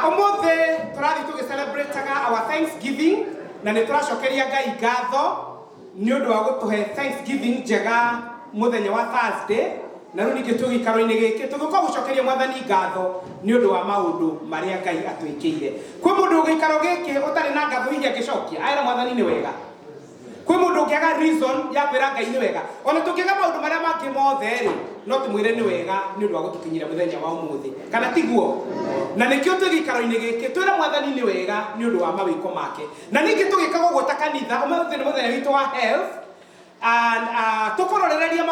Omothe turathi tugi-celebrate our Thanksgiving na ni turacokeria Ngai ngatho ni undu wa gutuhe Thanksgiving njega muthenya wa Thursday na riu ningi tugikaro-ini giki tuguka gucokeria Mwathani ngatho ni undu wa maundu maria Ngai atwikire. Kwi mundu gikaro giki utari na ngatho iria ngicokia aira Mwathani ni wega. Kwi mundu ngiaga reason ya kwira Ngai ni wega. Ona tukiga maundu maria mangi mothe ri no tumwire ni wega ni undu wa gutukinyira muthenya wa umuthi kana tiguo. Na nikio tugikaro-ini giki twira Mwathani ni wega ni undu wa mawiko make. Na ningi tugikaga guo ta kanitha umuthi ni muthenya witu wa health and tukororereria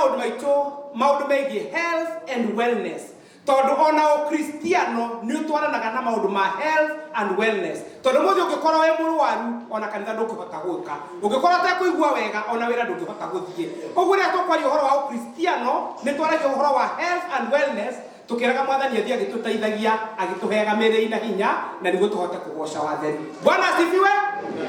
maundu megie health and wellness. Tondu ona o Kristiano ni utwaranaga na maundu ma health and wellness. Tondu muthi ungikorwo we murwaru ona kanitha ndungihota guka. Ungikorwo ta kuigua wega ona wira ndungihota guthie. Uguo ria tukwaria uhoro wa Kristiano ni twaragia uhoro wa health and wellness. Tukiraga Mwathani athie agituteithagia agituheaga mĩĩrĩ ina hinya na niguo tuhote kugoca watheri. Bwana asifiwe.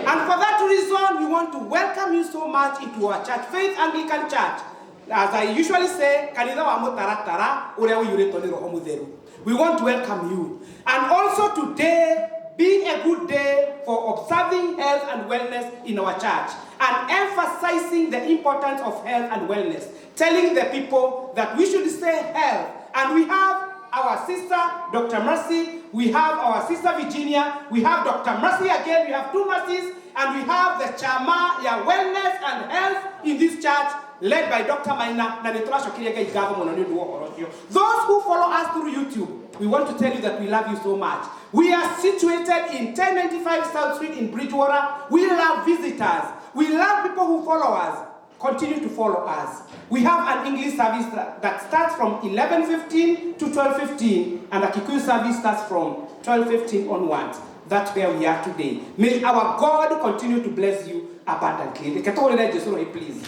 And for that reason we want to welcome you so much into our church, Faith Anglican Church. As I usually say, kanitha wa mutaratara uria uyuritwo ni Roho Mutheru. We want to welcome you. And also today being a good day for observing health and wellness in our church and emphasizing the importance of health and wellness, telling the people that we should stay healthy. And we have our sister, Dr. Mercy, we have our sister Virginia, we have Dr. Mercy again, we have two Mercies, and we have the Chama, ya Wellness and Health in this church, led by Dr. Maina. Those who follow us through YouTube, we want to tell you that we love you so much. We are situated in 1095 South Street in Bridgewater. We love visitors. We love people who follow us. Continue to follow us. We have an English service that starts from 11:15 to 12:15, and a Kikuyu service starts from 12:15 onwards. That's where we are today. May our God continue to bless you abundantly. Please.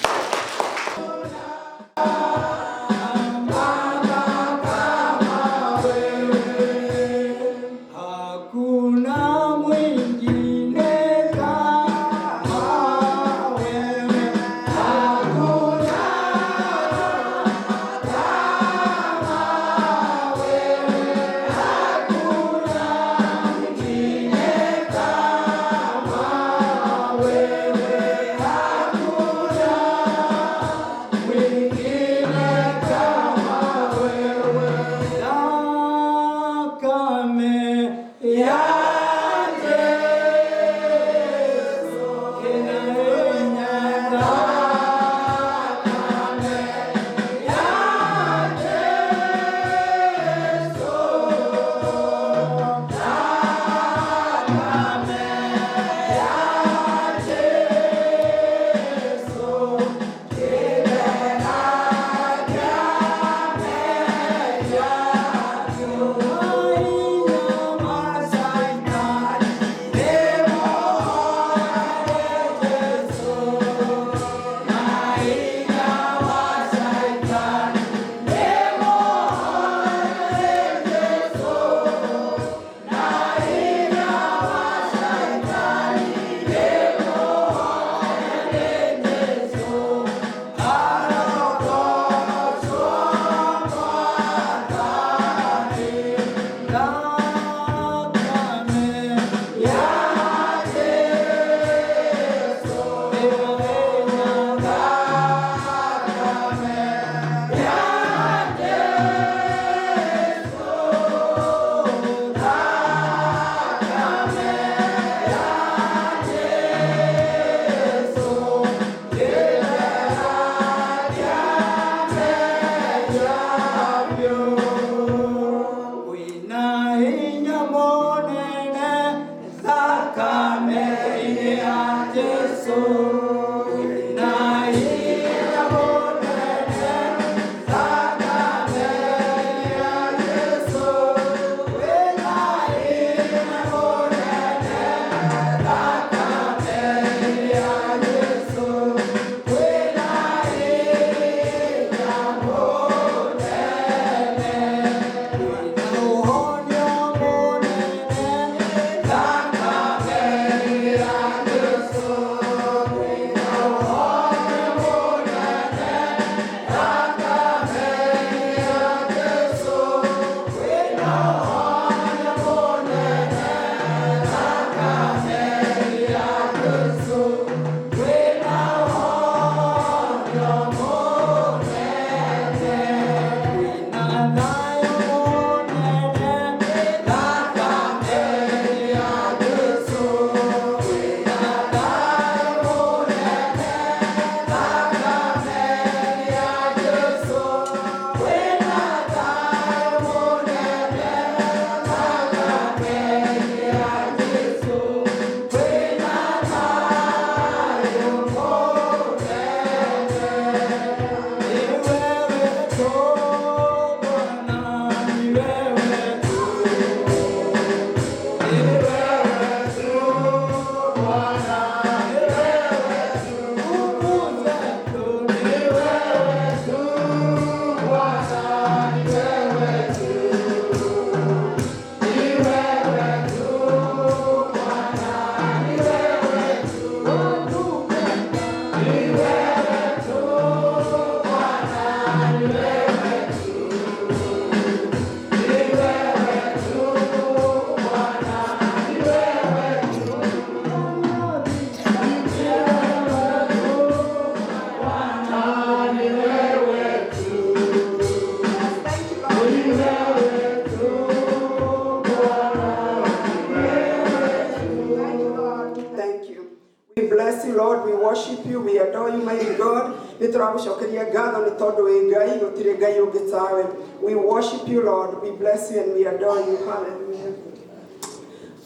bless you, Lord. We worship you. We adore you, mighty God. Nituragucokeria ngatho ni tondu wi Ngai gutire Ngai ungi tawe. We worship you, Lord. We bless you and we adore you. Hallelujah.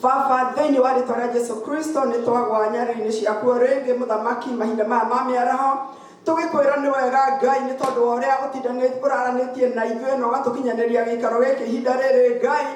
Baba, thĩinĩ wa rĩĩtwa rĩa Jesu Kristo nĩ twagwa nyarĩrĩ-inĩ ciaku rĩngĩ mũthamaki mahinda maya ma mĩaraho tũgĩkwĩra nĩ wega Ngai nĩ tondũ wa ũrĩa ũraranĩtie na ithuĩ na ũgatũkinyanĩria gĩikaro gĩkĩ ihinda rĩrĩ Ngai.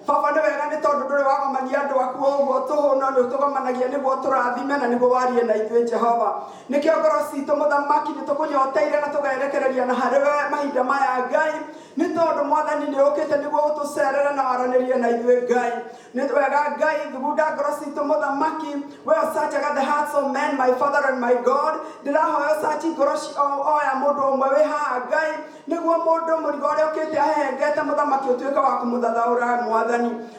Baba nĩ wega nĩ tondũ ndũrĩ wagomania andũ aku ũguo tũhũna nĩ ũtũgomanagia nĩguo tũrathime na nĩguo warie na ithuĩ Jehova. Nĩkĩo ngoro citũ mũthamaki nĩ tũkũnyoteire na tũgerekereria na harĩ we mahinda maya Ngai nĩ tondũ Mwathani nĩ ũkĩte nĩguo ũtũcerere na waranĩrie na ithuĩ Ngai. Nĩ wega Ngai thugunda ngoro citũ mũthamaki we ũcanjaga the hearts of men, my Father and my God. Ndĩrahoya ũcanji ngoro ya mũndũ ũmwe wĩ haha Ngai nĩguo mũndũ mũrigo ũrĩa ũkĩte ahengete mũthamaki ũtuĩke wa kũmũthathaũra Mwathani.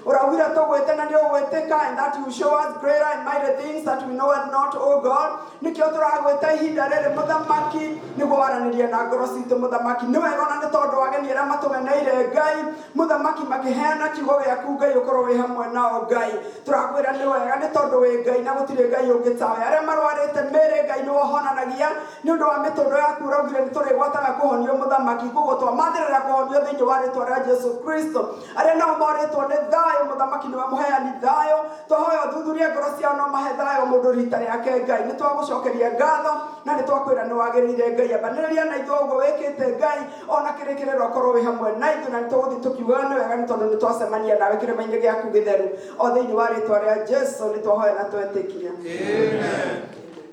Uraugire tũgwĩte na nĩ ũgwĩtĩka and that you show us greater and mighty things that we know not, O God. Nĩkĩo tũragwĩta ihinda rĩrĩ mũthamaki nĩguo waranĩrie na ngoro citũ mũthamaki. Nĩ wega ona nĩ tondũ ageni arĩa matũgeneire Ngai mũthamaki makĩheana kiugo gĩaku Ngai ũkorwo wĩ hamwe nao Ngai. Tũrakwĩra nĩ wega nĩ tondũ wĩ Ngai na gũtirĩ Ngai ũngĩ tawe. Arĩa marwarĩte mĩĩrĩ Ngai nĩ wohonanagia nĩ ũndũ wa mĩtũndũ yaku ũraugire nĩ tũrĩgwataga kũhonio mũthamaki. Koguo twamathĩrĩra kũhonio thĩinĩ wa rĩĩtwa rĩa Jesu Kristo. Arĩa nao morĩtwo nĩ thayũ mũthamaki nĩ we mũheani thayũ. Twahoya ũthuthurie ngoro ciao na ũmahe thayũ mũndũ rita rĩake Ngai. Nĩ twagũcokeria ngatho na nĩ twakwĩra nĩ wagĩrĩire Ngai. Ambanĩrĩria na ithuĩ ũguo wĩkĩte Ngai ona kĩrĩkĩrĩro ũkorwo wĩ hamwe na ithuĩ na nĩ tũgũthiĩ tũkiugaga nĩ wega nĩ tondũ nĩ twacemania nawe kĩrĩma-inĩ gĩaku gĩtheru o thĩinĩ wa rĩĩtwa rĩa Jesu nĩ twahoya na twetĩkia. Amen.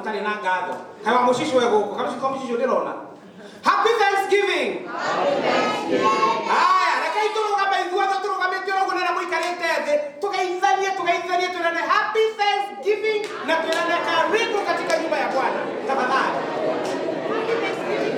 Tari na ngatho. Kaĩ wa mũcicio we gũkũ kana cikorwo mũcicio ndĩrona. Happy Thanksgiving. Happy Thanksgiving. Aya, rekei tũrũgame ithuothe tũrũgamĩte ũguo na mũikarĩte thĩ tũgeithanie twĩrane Happy Thanksgiving na twĩrane karibu katika nyumba ya Bwana. Tafadhali. Happy Thanksgiving.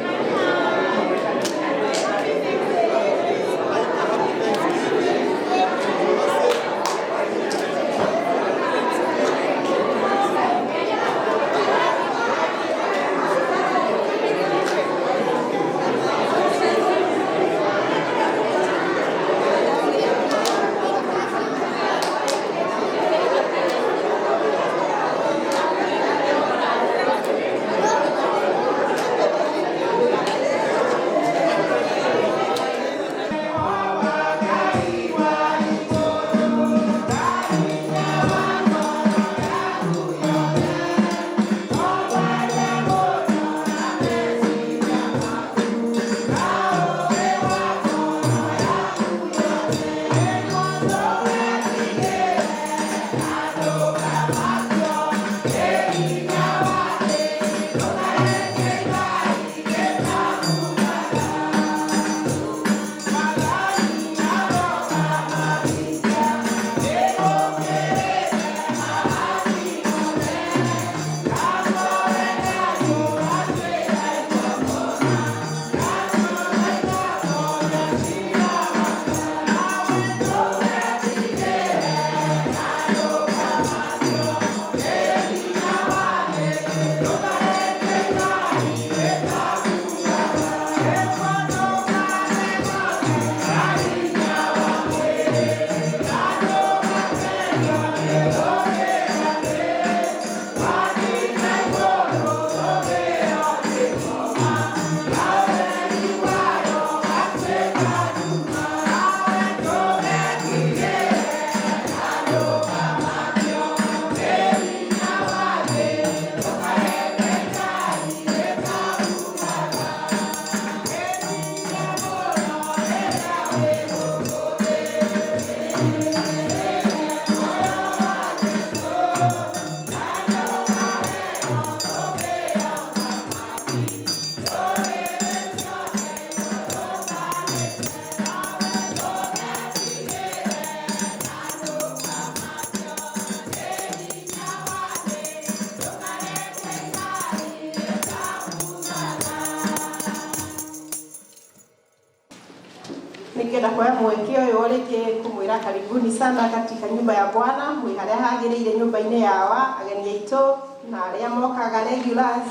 Ningependa kwa mwekeo yote kumwira karibuni sana katika nyumba ya Bwana, mwihare hagĩrĩire nyumba-inĩ yawa ageni aitũ na arĩa mokaga regulars,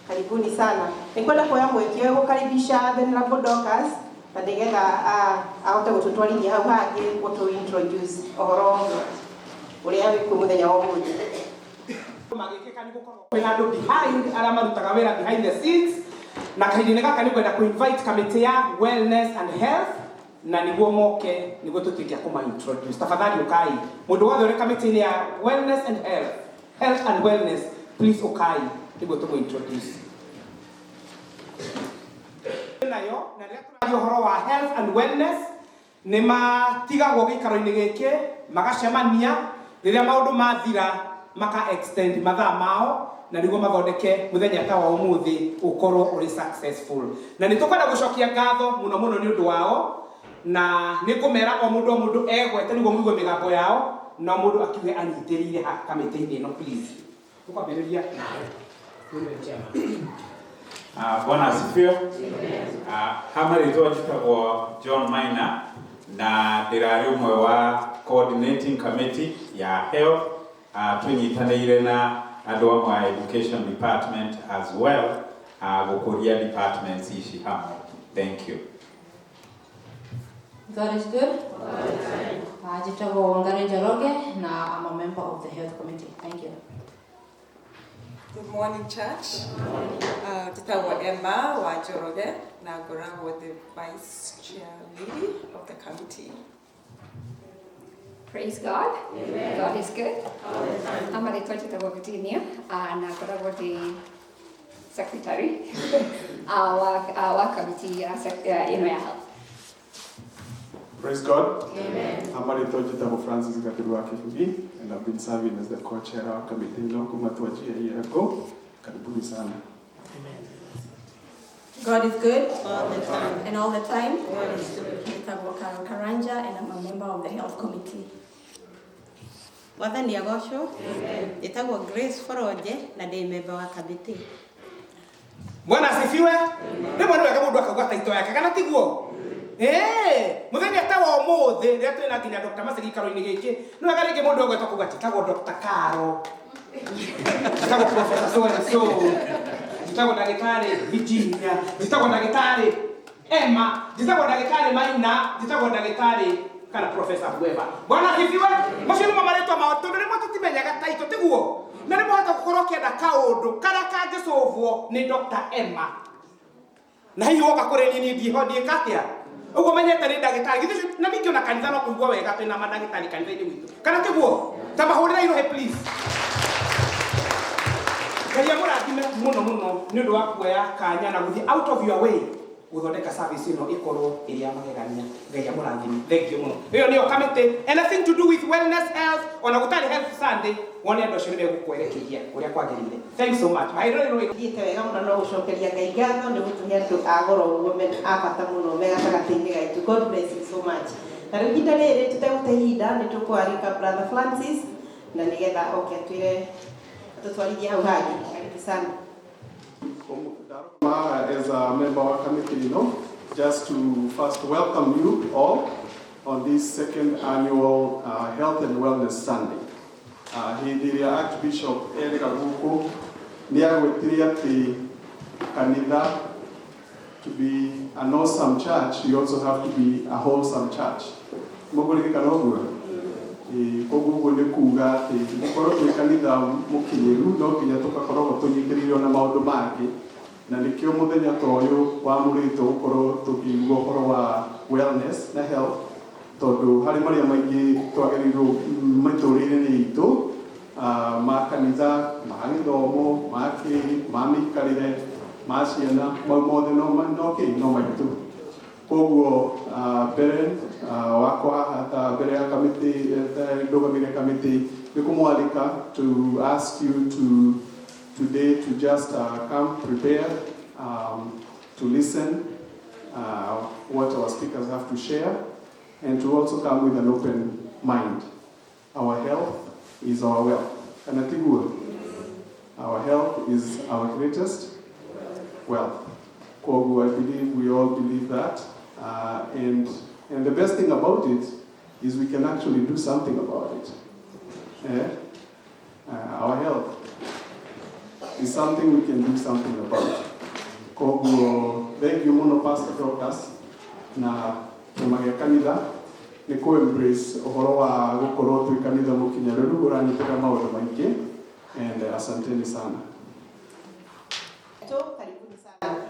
karibuni sana. Nikwenda kwa mwekeo gukaribisha Venerable Dorcas na nĩgetha ahote gũtũtwarithia hau hangĩ gũtũ introduce ũhoro ũrĩa wĩkuo mũthenya wa ũmũthĩ. magikika ni gukorwo kwina andu behind ara marutaga wira behind the scenes na kahinda gaka ni kwenda ku invite committee ya wellness and health na niguo moke niguo tutuikia kuma introduce tafadhali ukai mundu wothe uri committee ya wellness and health and wellness please ukai niguo tumu introduce nayo na rĩa tũraria ũhoro wa health and wellness nĩ matigagwo gĩikaro-inĩ gĩkĩ magacemania rĩrĩa maũndũ mathira maka extend mathaa mao na nĩguo mathondeke mũthenya ta wa ũmũthĩ ũkorwo ũrĩ successful na nĩ tũkwenda gũcokia ngatho mũno mũno nĩ ũndũ wao na nĩ ngũmera o mũndũ egwete nĩguo mũigue mĩgambo yao na mũndũ akiuge anyitĩrĩire kamĩtĩ-inĩ ĩno please tũkwambĩrĩria nawe Bwana asifiwe. Hama rĩtwa njĩtagwo John Maina na ndĩrarĩ ũmwe wa coordinating committee ya health twĩnyitanĩire na andũ amwe a education department as well gũkũria departments ici hamwe. Thank you. God is good. Njĩtagwo Wangari Njoroge na I'm a member of the health committee. Thank you. Good morning, church. Njĩtagwo Emma wa Njoroge na ngoragwo the vice chair lady of the committee. Praise God. Amen. God is good. I'm a little Virginia and I'm the secretary our committee in my health. Praise God. Amen. I'm a little Francis Gatirua Kifugi and I've been serving as the co-chair of our committee now a year ago. Karibuni sana. God is good all the time. And all the time. God is good. Njĩtagwo Carol Karanja and I'm a member of the health committee. Wathani agocwo. Njĩtagwo Grace Foroje na ndĩ member wa committee. Bwana asifiwe. Nĩ mwana wega mũndũ akauga taito yake kana tiguo? Mũthenya ta wa ũmũthĩ rĩrĩa twĩna nginya Dr. Maceri gĩikaro-inĩ gĩkĩ nĩ wega rĩngĩ mũndũ ũgwetwo kuuga tĩtagwo Dr. Carol, tĩtagwo Professor so and so, tĩtagwo ndagĩtarĩ Virginia, tĩtagwo ndagĩtarĩ Emma, tĩtagwo ndagĩtarĩ Maina, tĩtagwo ndagĩtarĩ kana Professor Bweva. Bwana asifiwe. Macio nĩmo marĩtwa mao tondũ rĩmwe tũtimenyaga taito tiguo na nĩ mũhota gũkorwo kĩenda kaũndũ karĩa kangĩcũvwo nĩ Dr. Emma na hihi woka kũrĩ niĩ ndiĩka atĩa ugo menyete nĩ ndagĩtarĩ githĩ na ningĩ ona kanitha no kũigua wega twĩna mandagĩtarĩ kanitha-inĩ witũ kana tiguo ta mahũrĩra irohe please Ngai amũrathime mũno mũno nĩ ũndũ wa kuoya kanya na gũthiĩ out of your way gũthondeka service ĩno ĩkorwo ĩrĩ ya magegania. Ngai amũrathime. Thank you mũno. Ĩyo nĩyo committee anything to do with wellness health ona gũtarĩ health Sunday wone andũ acio nĩ megũkwerekeria ũrĩa kwagĩrĩire. Thanks so much. Thiĩte wega mũno no gũcokeria Ngai ngatho nĩ gũtũhe andũ a goro ũguo a bata mũno me gatagatĩ-inĩ gaitũ. God bless you so much. Na rĩu ihinda rĩrĩ tũtegũte ihinda nĩ tũkwarĩka Brother Francis na nĩgetha oke atwĩre atũtwarithie hau hangĩ. Karibu sana. As a member of our committee, just to first welcome you all on this second annual Health and Wellness Sunday. Hĩndĩ Archbishop Eric Aguko nĩagwĩtire atĩ kanitha to be an awesome church, you also have to be a wholesome church. Mũgũrĩkana ũguo? Koguo nĩ kuuga atĩ gũkorwo twĩ kanitha mũkinyĩru no nginya tũgakorwo tũnyitĩrĩire na maũndũ mangĩ na nĩkĩo mũthenya ta ũyũ wamũrĩtwo gũkorwo tũkĩigua ũhoro wa wellness na health tondũ harĩ marĩa maingĩ twagĩrĩirwo mĩtũrĩre-inĩ itũ ma kanitha, ma gĩthomo, ma mĩikarĩre, ma ciana mau mothe no maitũ. Koguo mbere wakwa haha ta mbere ya kamĩtĩ ndũgamĩrĩre kamĩtĩ nĩ kũmwalĩka to ask you to today to just come prepared to listen what our speakers have to share and to also come with an open mind. Our health is our wealth. Our health is our greatest wealth. Kogu, I believe we all believe that. And the best thing about it is we can actually do something about it. Our health is something we can do something about. Kogu, thank you, Mono Pastor Dorcas, na tumagia kanitha ni ku embrace uhoro wa gukorwo twi kanitha mukinyareru uranyitira maundu maingi and asanteni sana. Karibuni sana.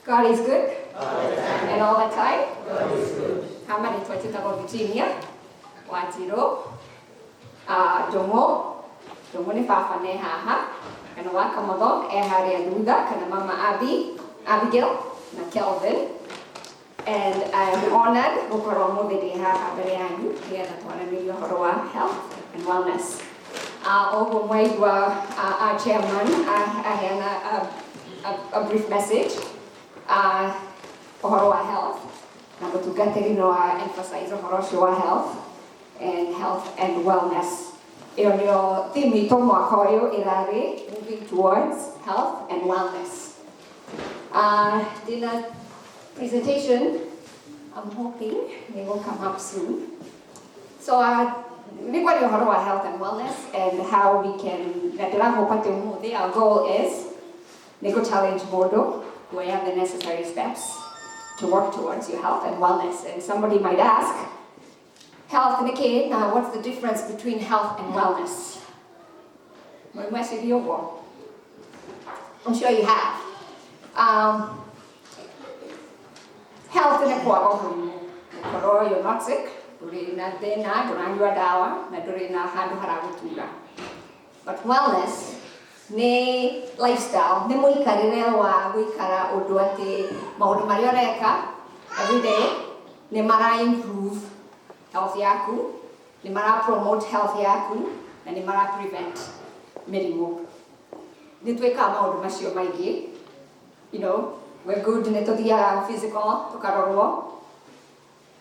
God is good. And all the time. Hama nitwa Titagwo Virginia Wanjiru. Jomo ni baba ne haha. Kana wa Kamotho haria thutha kana mama Abigail na Kelvin. And I am honored gukorwo muthi ndi haha mbere yanyu nigetha twaranĩrie ũhoro wa health and wellness. Oguo mwaigua our chairman aheana a brief message. Ũhoro wa health na mũtungatĩri no emphasize ũhoro ũcio wa health and wellness. Ĩyo nĩyo theme itũ mwaka ũyũ ĩrarĩ moving towards health and wellness. In a presentation, I'm hoping they will come up soon. So nĩgwaria ũhoro wa health and wellness and how we can, na ndĩrahopa atĩ ũmũthĩ our goal is nĩgũ challenge mũndũ who have the necessary steps to work towards your health and wellness. And somebody might ask, health and okay, now what's the difference between health and wellness? I'm sure you have. Health and equality. You're not sick, but wellness ni lifestyle, ni muikarire wa guikara undu ati maundu maria ureka every day ni mara improve health yaku nĩ mara promote health yaku, na nĩ mara prevent mĩrimũ. Nĩ twĩkaga maũndũ macio maingĩ, you know, we're good, nĩ tũthiaga physical, tũkarorwo,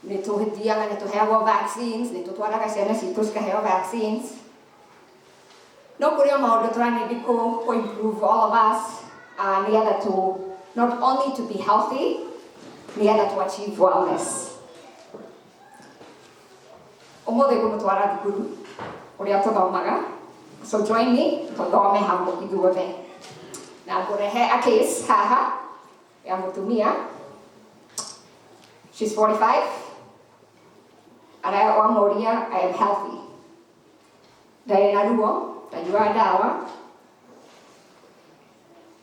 nĩ tũthiaga, nĩ tũheagwo vaccines, nĩ tũtwaraga ciana citũ cikaheo vaccines. No kũrĩ o maũndũ tũranindi kũ improve all of us, nĩgetha to not only to be healthy, nĩgetha to achieve wellness. Ũmũthĩ ngũmũtwara thukuru ũrĩa tũthomaga, so join me tũthome hamwe ithuothe. Na ngũrehe a case haha ya mũtumia. She's 45. Arĩa wamũria, I am healthy. Ndarĩ na ruo, ndanyuaga ndawa.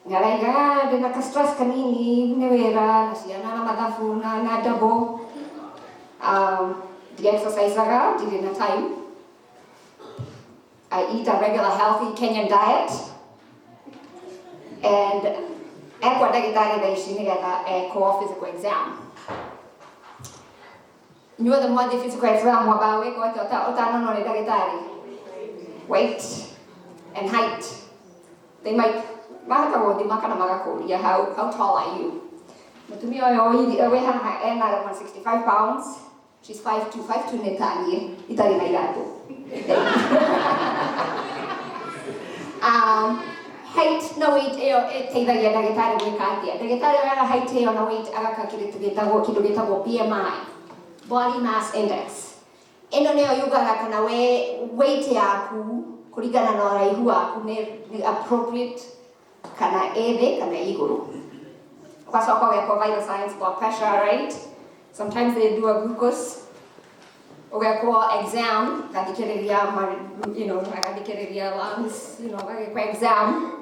Ngaraiga ndĩna ka stress kanini, nĩ wĩra, na ciana na mathabu na double. Ndi-exercisaga, ndirĩ na time. I eat a regular healthy Kenyan diet. And ekwa ndagĩtarĩ thaa ici nĩgetha ekwo physical exam. Inyuothe mwathiĩ physical exam mwambaga gwĩkwo atĩa ũtanonwo nĩ ndagĩtarĩ? Weight and height. They might mahota gũthima kana magakũria how tall are you? Mũtumia ũyũ wĩ haha ena 165 pounds. She's 5'2", 5'2" nĩ taniĩ, itarĩ na iratũ. Height na weight ĩyo ĩteithagia ndagĩtarĩ gwĩka atĩa? Ndagĩtarĩ oyaga height ĩyo na weight agaka kĩndũ gĩtagwo BMI, Body Mass Index. Ĩno nĩyo yugaga kana weight yaku kũringana na ũraihu waku nĩ appropriate kana ĩthĩ kana igũrũ. Ũgacoka ũgekwo vital signs, blood pressure, right? Sometimes they do a glucose. Ugekwo exam, agathikĩrĩria, you know, agathikĩrĩria lungs, you know, agekwo exam.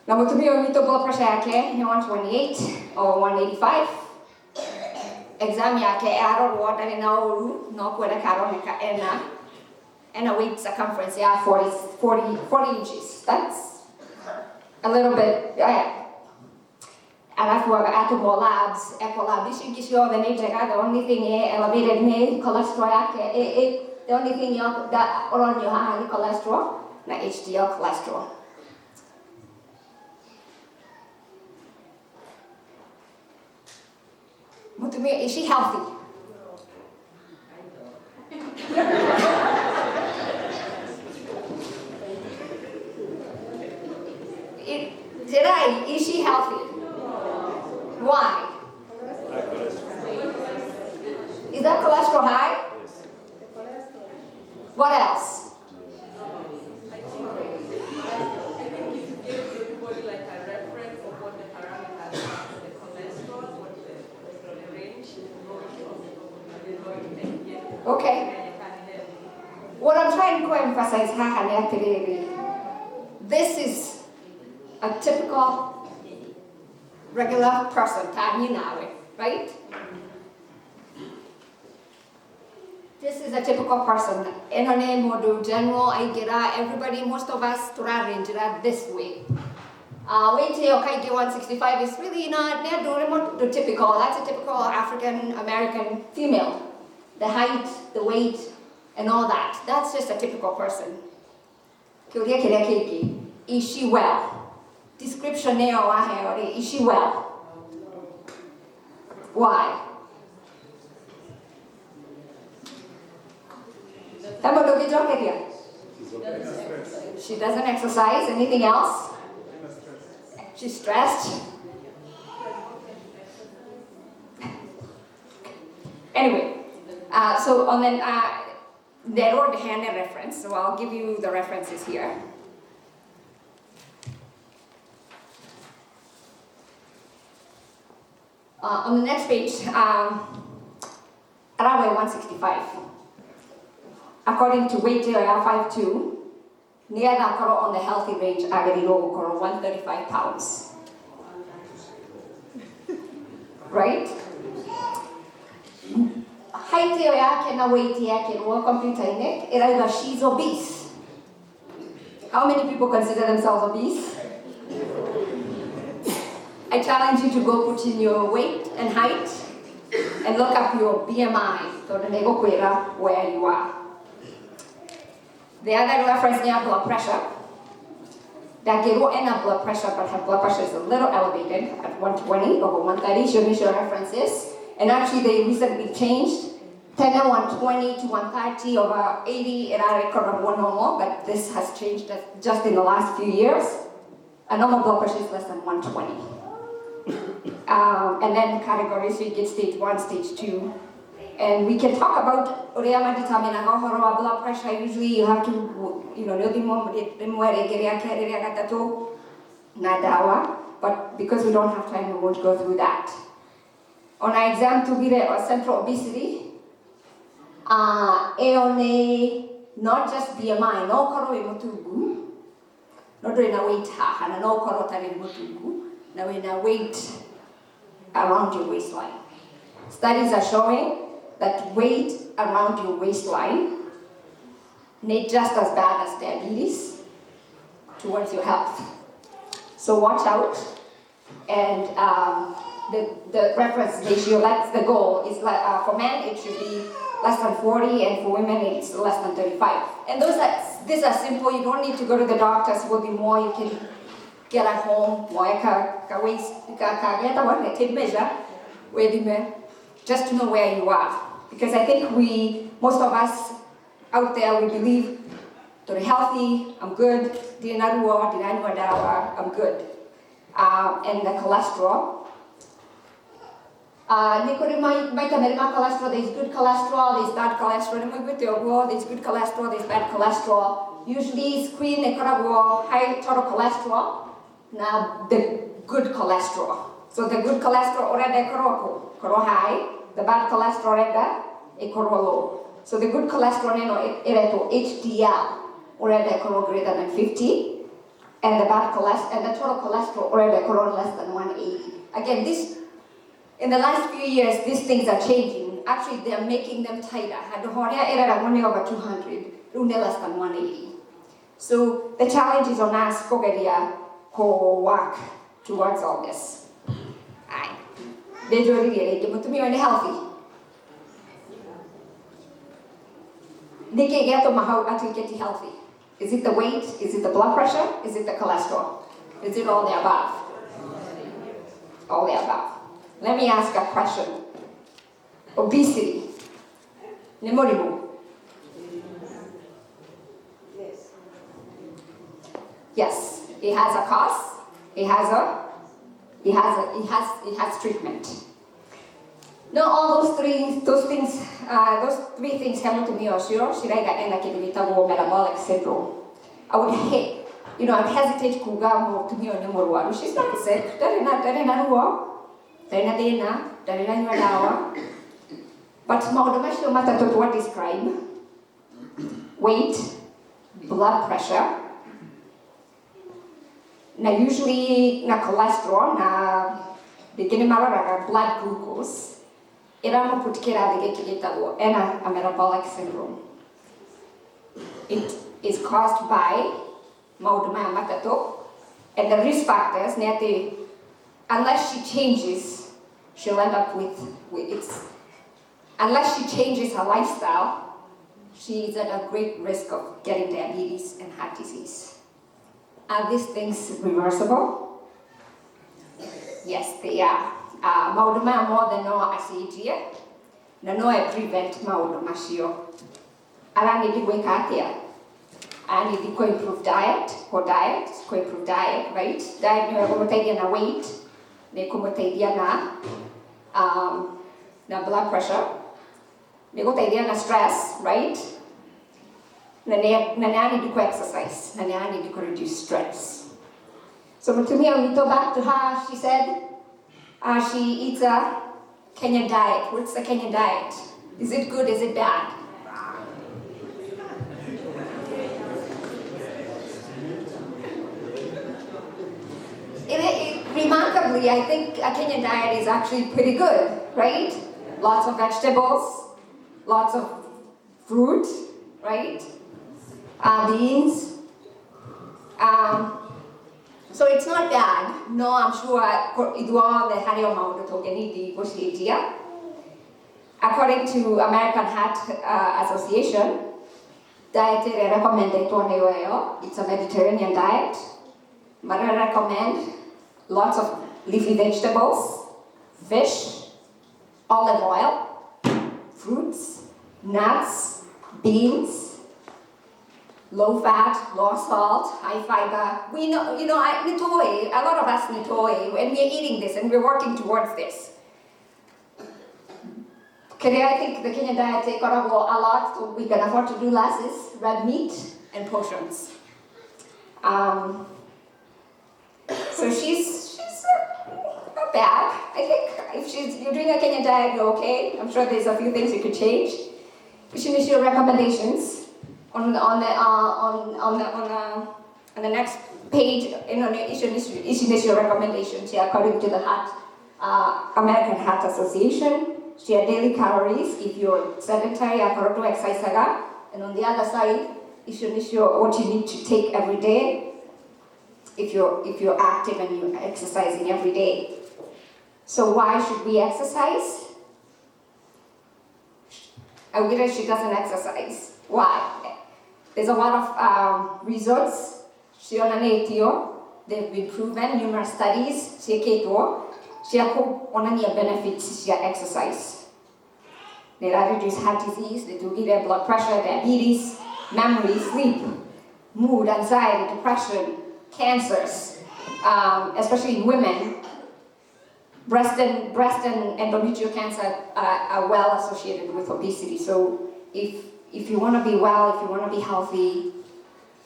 Na mũtumia ũyũ witũ blood pressure yake nĩ 128 or 185. Exam yake arorwo ndarĩ na ũru, no kuoneka aroneka ena weight circumference ya 40 inches. That's a little bit, Alafu atũmwo labs, ekwo lab ici ingĩ ciothe nĩ njega, the only thing elevated nĩ cholesterol yake, the only thing ũronio haha nĩ cholesterol na HDL cholesterol. Mutumia, is she healthy? Is she healthy? Why? Is that cholesterol high? What else? Okay. What I'm trying to emphasize here, this is a typical regular person, right? This is a typical person. In her name, general, everybody, most of us, this way. Weight here, 165 is really not the typical. That's a typical African American female. The height, the weight, and all that. That's just a typical person. Is she well? Description is she well? Why? She doesn't exercise. Anything else? She's stressed. Anyway, so and then they wrote hand a reference, so I'll give you the references here. On the next page, Arawe 165. According to weight area 5'2", near that on the healthy range, Agarino 135 pounds. Right? Height yake na weight yake no computer ine either she's obese. How many people consider themselves obese? I challenge you to go put in your weight and height and look up your BMI so that they go where you are. The other reference is blood pressure. That gave blood pressure, but her blood pressure is a little elevated at 120 over 130. Show references. And actually, they recently changed 10 and 120 to 130 over 80 in our record of one normal, but this has changed just in the last few years. A normal blood pressure is less than 120. And then categories, so you get stage 1, stage 2. And we can talk about determine how blood pressure. Usually you have to, but because we don't have time, we won't go through that. On our exam to be the central obesity, not just BMI, no koro e mutugu, no do na weight ha, no koro tari mutugu, na we na weight around your waistline. Studies are showing that weight around your waistline is just as bad as diabetes towards your health. So watch out. And the reference ratio, that's the goal, is for men it should be less than 40, and for women it's less than 35. And these are simple. You don't need to go to the doctors. Will be more you can get at home. Just to know where you are. Because I think most of us out there, we believe to be healthy, I'm good, I'm good. And the cholesterol. Cholesterol, there's good cholesterol, there's bad cholesterol, there's good cholesterol, there's bad cholesterol. Usually screen high total cholesterol, now the good cholesterol. So the good cholesterol already koro high, the bad cholesterol already koro low. So the good cholesterol HDL already koro greater than 50, and the bad cholesterol and the total cholesterol already koro less than 180. Again, in the last few years, these things are changing. Actually, they are making them tighter. Had only over 200, less than 180. So the challenge is on us to work towards all this. They're really healthy. They can get how to get healthy. Is it the weight? Is it the blood pressure? Is it the cholesterol? Is it all the above? All the above. Let me ask a question. Obesity. Nemorimu. Yes. It has a cause. It has treatment. Now all those three things happen to me or sure, metabolic syndrome. I would hate, I'd hesitate to me or she's not sick, but what describe weight, blood pressure, now usually cholesterol, beginning blood glucose, a metabolic syndrome. It is caused by and the risk factors, unless she changes, she'll end up with it. Unless she changes her lifestyle, she's at a great risk of getting diabetes and heart disease. Are these things reversible? Yes, they are. Mauduma more than no asijia, no prevent mauduma shio. I need to wake up here. I need to improve diet, improve diet, right? Diet you have to weight, they come na blood pressure, they go to stress, right? I need to exercise, I need to reduce stress. So to me, we go back to her, she said, she eats a Kenyan diet. What's the Kenyan diet? Is it good, is it bad? Remarkably, I think a Kenyan diet is actually pretty good, right? Lots of vegetables, lots of fruit, right? Beans. So it's not bad. No, I'm sure according to American Heart Association, diet ĩrĩa recommendetwo nĩyo ĩyo. It's a Mediterranean diet. But I recommend lots of leafy vegetables, fish, olive oil, fruits, nuts, beans, low fat, low salt, high fiber. We know, Nitoe, a lot of us Nitoe, and we're eating this and we're working towards this. I think the Kenyan diet take a lot, so we can afford to do less is red meat and portions. So she's not bad. I think if you're doing a Kenyan diet, you're okay. I'm sure there's a few things you could change. You should issue recommendations on the next page. You should issue recommendations according to the American Heart Association. Share daily calories if you're sedentary, to exercise. And on the other side, you should issue what you need to take every day if you're active and you're exercising every day. So why should we exercise? Awira, she doesn't exercise. Why? There's a lot of results. They've been proven, numerous studies. Benefits of exercise. They reduce heart disease, they do give blood pressure, diabetes, memory, sleep, mood, anxiety, depression, cancers, especially in women. Breast and endometrial cancer are well associated with obesity. So if you want to be well, if you want to be healthy,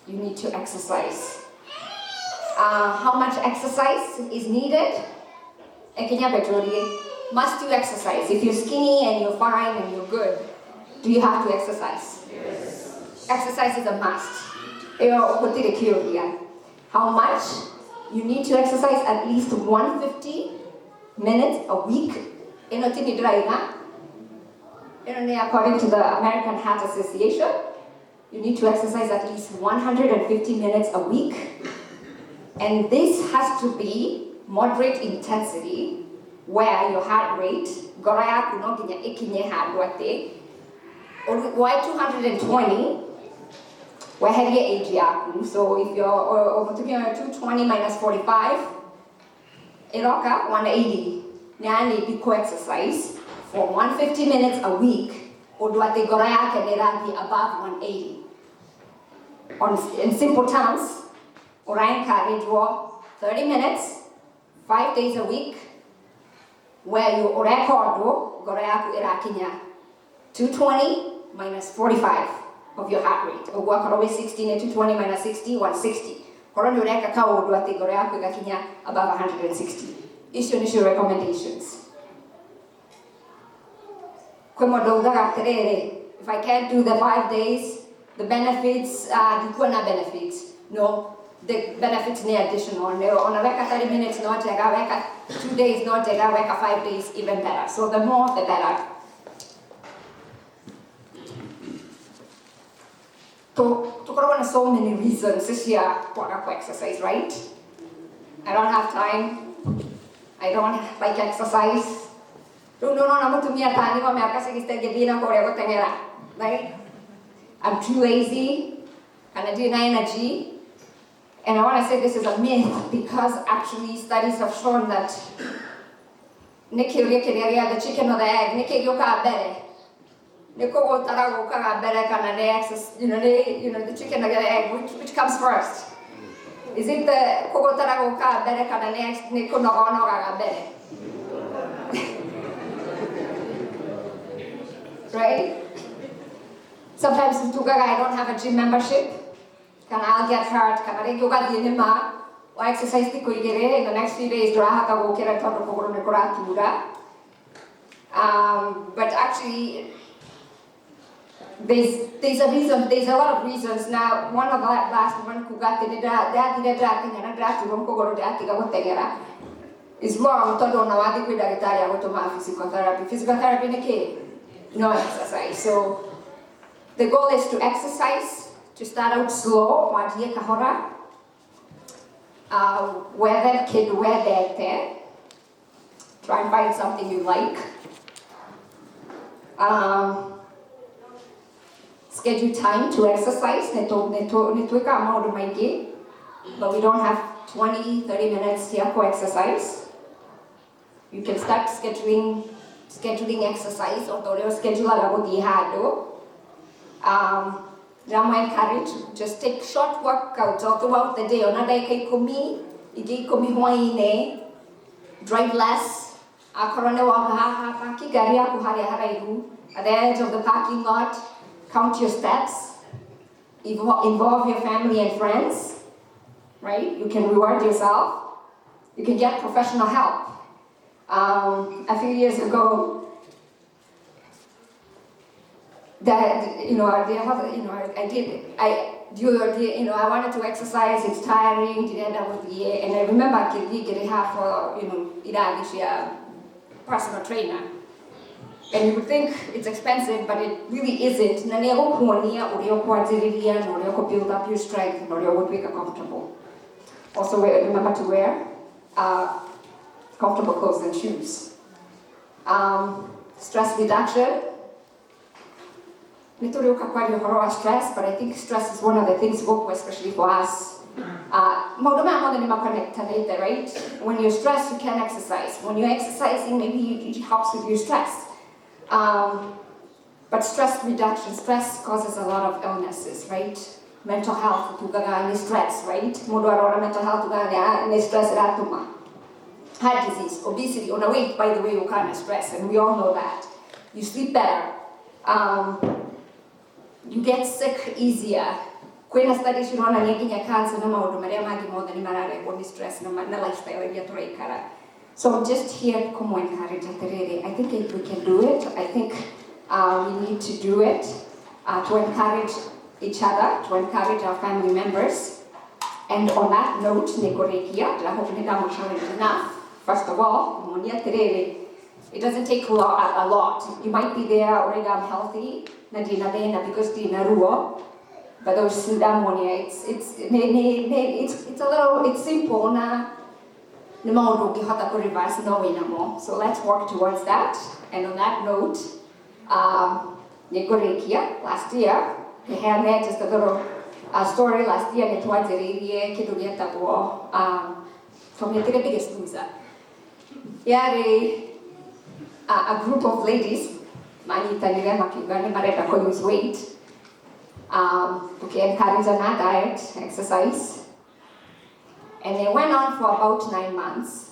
you need to exercise. How much exercise is needed? Must you exercise? If you're skinny and you're fine and you're good, do you have to exercise? Yes. Exercise is a must. How much? You need to exercise at least 150 minutes a week. According to the American Heart Association, you need to exercise at least 150 minutes a week. And this has to be moderate intensity, where your heart rate, why 220, where have your age yaku. So if you're over 220 minus 45, Iroka 180. Now need to co-exercise for 150 minutes a week, or do I think be above 180? In simple terms, Orion carry draw 30 minutes, 5 days a week, where you record 220 minus 45 of your heart rate. Or work always 16 and 220 minus 60, 160. Above 160. Issue recommendations. If I can't do the 5 days, the benefits, benefits. No. The benefits need additional. On a 30 minutes, not 2 days, not 5 days, even better. So the more, the better. So many reasons this year for exercise, right? I don't have time. I don't like exercise. Right? I'm too lazy, and I didn't have energy. And I want to say this is a myth because actually studies have shown that the chicken or the egg, the chicken or the egg, which comes first? Is it the right? Sometimes I don't have a gym membership. Can I get hurt? Can I go get the or exercise in the next few days? But actually, there's a reason. There's a lot of reasons. Now, one of the last one who got the is wrong. Physical therapy, no exercise. So the goal is to exercise. To start out slow, wear there. Try and find something you like. schedule time to exercise. Nitweka maundu maingi, but we don't have 20, 30 minutes here for exercise. You can start scheduling exercise or the schedule alago hado. I encourage just take short workouts all throughout the day. Onada ikumi hoine, drive less. Akorone waka paki gari yaku haria haraihu at the edge of the parking lot. Count your steps. Involve your family and friends. Right? You can reward yourself. You can get professional help. A few years ago, I wanted to exercise. It's tiring. And I remember getting half for personal trainer. And you would think it's expensive, but it really isn't. Build up your strength and would make it comfortable. Also, remember to wear comfortable clothes and shoes. Stress reduction. Stress, but I think stress is one of the things, especially for us. Right? When you're stressed, you can't exercise. When you're exercising, maybe it helps with your stress. But stress reduction, stress causes a lot of illnesses, right? Mental health, stress, right? Mental health, stress, heart disease, obesity, weight, by the way, you can't stress, and we all know that. You sleep better. You get sick easier. When I studied cancer, stress, lifestyle. So I'm just here to encourage. I think if we can do it, I think we need to do it to encourage each other, to encourage our family members. And on that note, I hope enough. First of all, it doesn't take a lot. You might be there already. I'm healthy, because but those it's simple. So let's work towards that. And on that note, last year, we had just a little story last year, from the biggest loser. A group of ladies, lose weight, encourage on that diet, exercise. And they went on for about 9 months.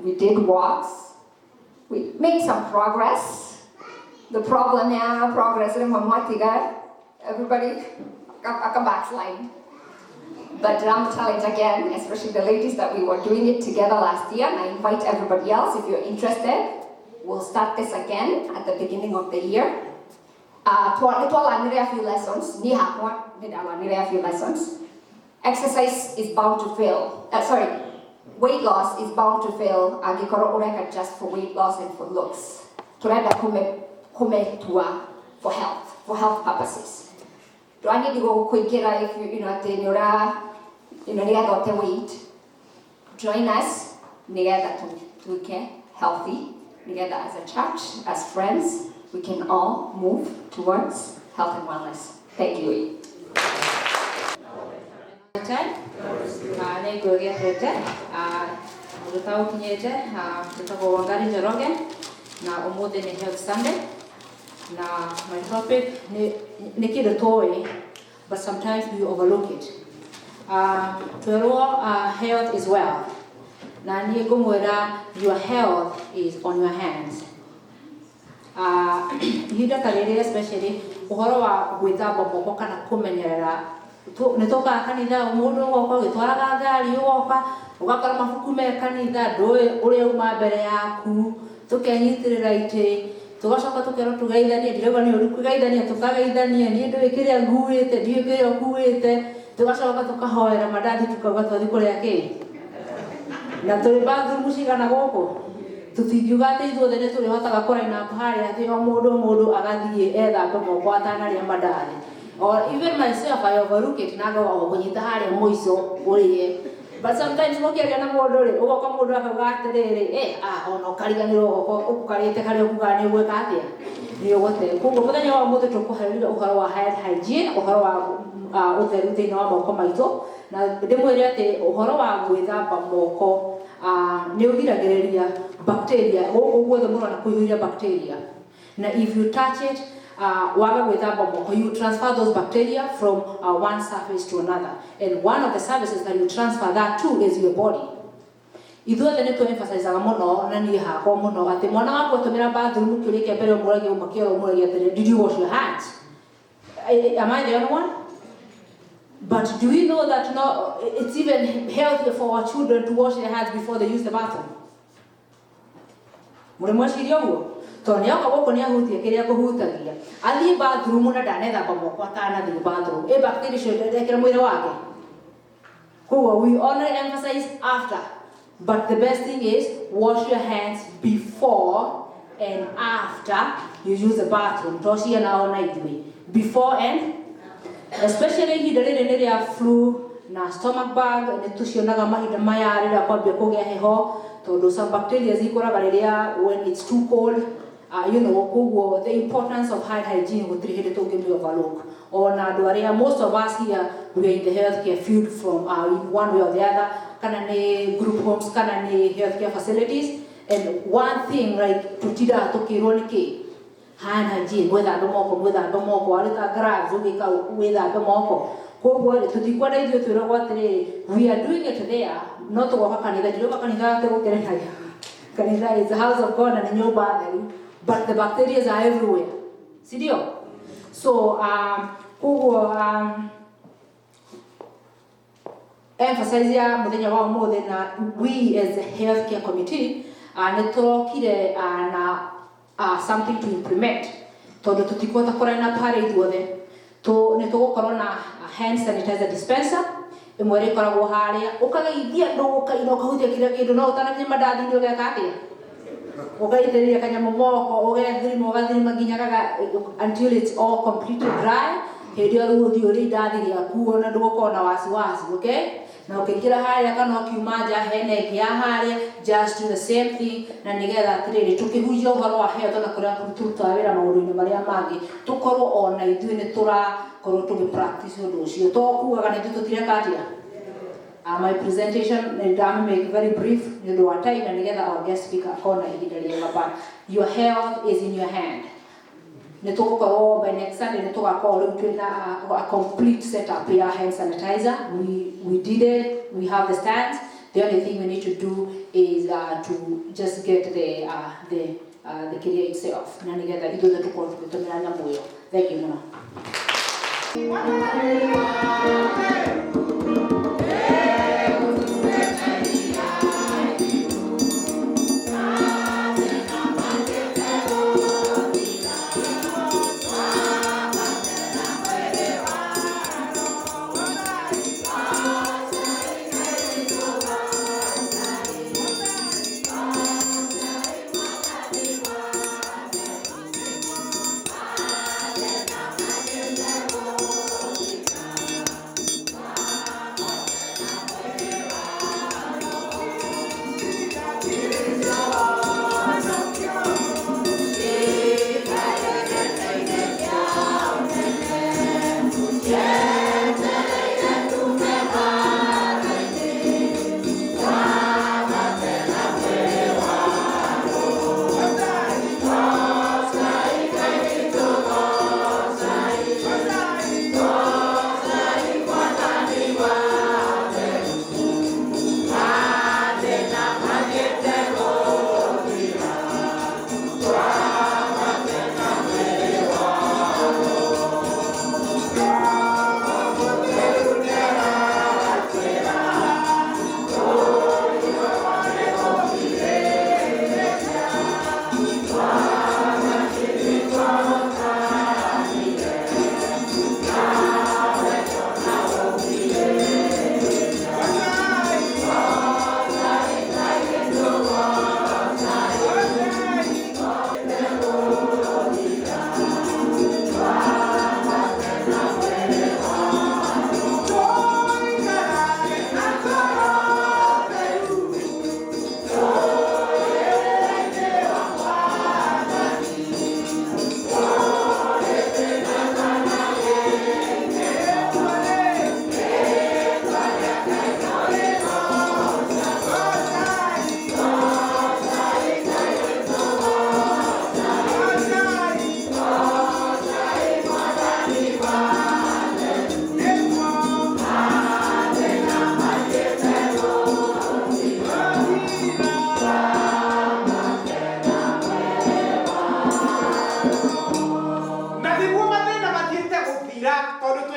We did walks. We made some progress. The problem now, progress, everybody come backslide. But I'm telling you again, especially the ladies, that we were doing it together last year, and I invite everybody else, if you're interested, we'll start this again at the beginning of the year. A few lessons. Exercise is bound to fail. Weight loss is bound to fail. Just for weight loss and for looks. For health purposes. Do I need to go quick if you got the weight? Join us together to get healthy. Together as a church, as friends, we can all move towards health and wellness. Thank you. Health Sunday. Now, my topic is toy, but sometimes we overlook it. Health is wealth. Your health is on your hands. Especially, nitoka kanitha mundu goko gitwaraga ngari ugoka ugakora mabuku me kanitha ndoi uria uma mbere yaku tukenyitirira ite tugacoka tukero tugeithanie ndirego ni uri kugeithania tukageithania ni ndu ikiria nguite ndio ikiria kuite tugacoka tukahoera madadi tukauga twathi kuria ki na turi bathroom cigana goko tutingiuga ati ithuothe ni turi hotaga kuraina haria ati o mundu agathie ethambe moko atanaria madadi. Or even myself, I overlook it. But But sometimes mukiaria na mundu ri ugoka mundu akauga atiriri ona ukariganirwo ukarite kari ukuga ni gweka atia ni ugote kugo muthenya wa muthe tukuharira uhoro wa hygiene uhoro wa utheru thini wa moko maitu na ndimwire ati uhoro wa gwithamba moko ni ugiragiriria bacteria guothe muno na kuhiria bacteria na if you touch it waga gwithamba moko you transfer those bacteria from one surface to another and one of the surfaces that you transfer that to is your body. Ithuothe nä tå emphasizaga muno na niä hakwa muno atä mwana wakwa tå mä ra bathroom kä å rä kia mbere å må ragia å makä ora å må ragia atä did you wash your hands? Am I the only one? But do we know that it's even healthier for our children to wash their hands before they use the bathroom? Må rä mweciria å guo tondå nä oka gå kå nä ahutie kä rä a kå hutagia athiä bathroom na ndanethamba moko atanathiä bathroom bacteria cio ndekera mwä rä wake koguo we only emphasize after. But the best thing is wash your hands before and after you use the bathroom. Toshia na ona ithui. Before and especially hida riri ni ria flu na stomach bug ni tucionaga mahinda maya rira kwambia kugia heho tondu some bacteria zikoraga riria when it's too cold. Koguo the importance of hygiene gutiri hindi tungimi overlook. Ona andu aria most of us here we are in the healthcare field from in one way or the other. Kana ni group homes kana ni healthcare facilities and one thing like tutira tukirwo niki hand hygiene gwetha moko arita gloves ugika gwetha moko koguo ri tutikwenda ithio twiragwo atiriri we are doing it there not goka kanitha ndiroka kanitha ate gukerenagia kanitha is the house of God and nyumba theru but the bacteria are everywhere sidio so koguo emphasize ya muthenya wa mothe na we as a healthcare committee ni turokire na something to implement tondu tutikota korana pare ithuothe ni tugukorwo na hand sanitizer dispenser imwe ri koragwo haria ukageithia ndu ukaina ukahutia kira kindu no utanathie mandathi ndio geka atia ugaithĩria kanyamũ moko ũgethirima ũgathirima nginya gaga until it's all completely dry hĩndĩ ĩyo rĩu ũthiĩ ũrĩ indathi rĩaku ona ndũgũkorwo na wasiwasi okay na ũkĩingĩra harĩa kana ũkiuma nja hena ĩngĩ ya harĩa just do the same thing na nĩgetha atĩrĩrĩ tũkĩhunjia ũhoro wa health ona kũrĩa tũrutaga wĩra maũndũ-inĩ marĩa mangĩ tũkorwo ona ithuĩ nĩ tũrakorwo tũgĩ-practice ũndũ ũcio to kugaga nĩ ithuĩ tũtireka atĩa. My presentation I'm make very brief nĩ ũndũ wa time na nĩgetha our guest speaker akorwo na ihinda rĩega but your health is in your hand. Nĩ tũgũkorwo by next Sunday nĩ tũgakorwo rĩu twĩna a complete setup ya hand sanitizer. We did it, we have the stands. The only thing we need to do is to just get the career itself. Na nĩgetha ithuothe tũkorwo tũgĩtũmĩra nyamũ ĩyo. Thank you mũno.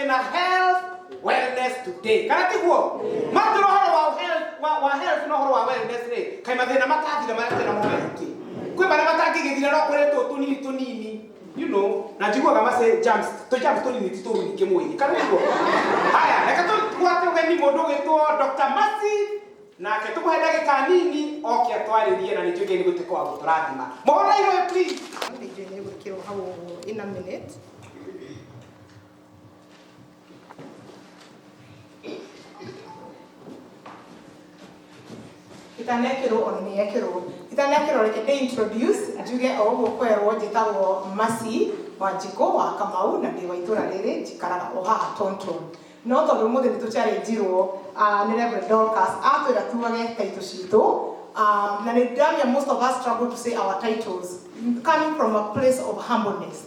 twina health wellness today. Kana tiguo? Matiro horo wa health no horo wa wellness ri. Kai mathina matathira maratena mo maiki. Kwi bara matangigithira no kuretwo tunini. You know, na jiguaga mase jumps tunini titurunyike mwini. Kana tiguo? Haya, reka twate ugeni mundu gitwo Dr. Mercy na ke tukuhe ndagika nini oke atwaririe na nitwike ni gutiko wa guturathima. Mohora iro please. Ndio gwikirwo hau in a minute. Itanekirwo reke introduce njuge o gukwerwo njitagwo Mercy Wanjiko wa Kamau na ndi wa itura riri njikaraga o haha Tonton. No tondu muthi ni tuchallenge-irwo ni Reverend Dorcas atwira tuage title citu na ni ndamia most of us struggle to say our titles coming from a place of humbleness.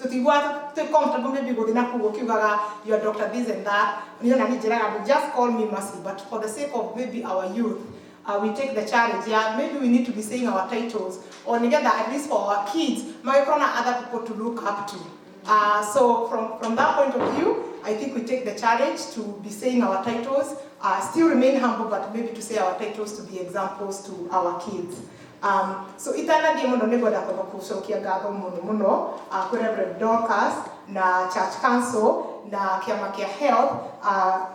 Tutigwa comfortable maybe guthina kugo kiugaga you are Dr. this and that. Niona ni njiraga just call me Mercy, but for the sake of maybe our youth we take the challenge. Yeah, maybe we need to be saying our titles, or together at least for our kids, maybe other people to look up to. So from that point of view, I think we take the challenge to be saying our titles, still remain humble, but maybe to say our titles to be examples to our kids. So itana di muno nego da kwa kusokia gabo muno kwa Reverend Dorcas na Church Council na kiama kia health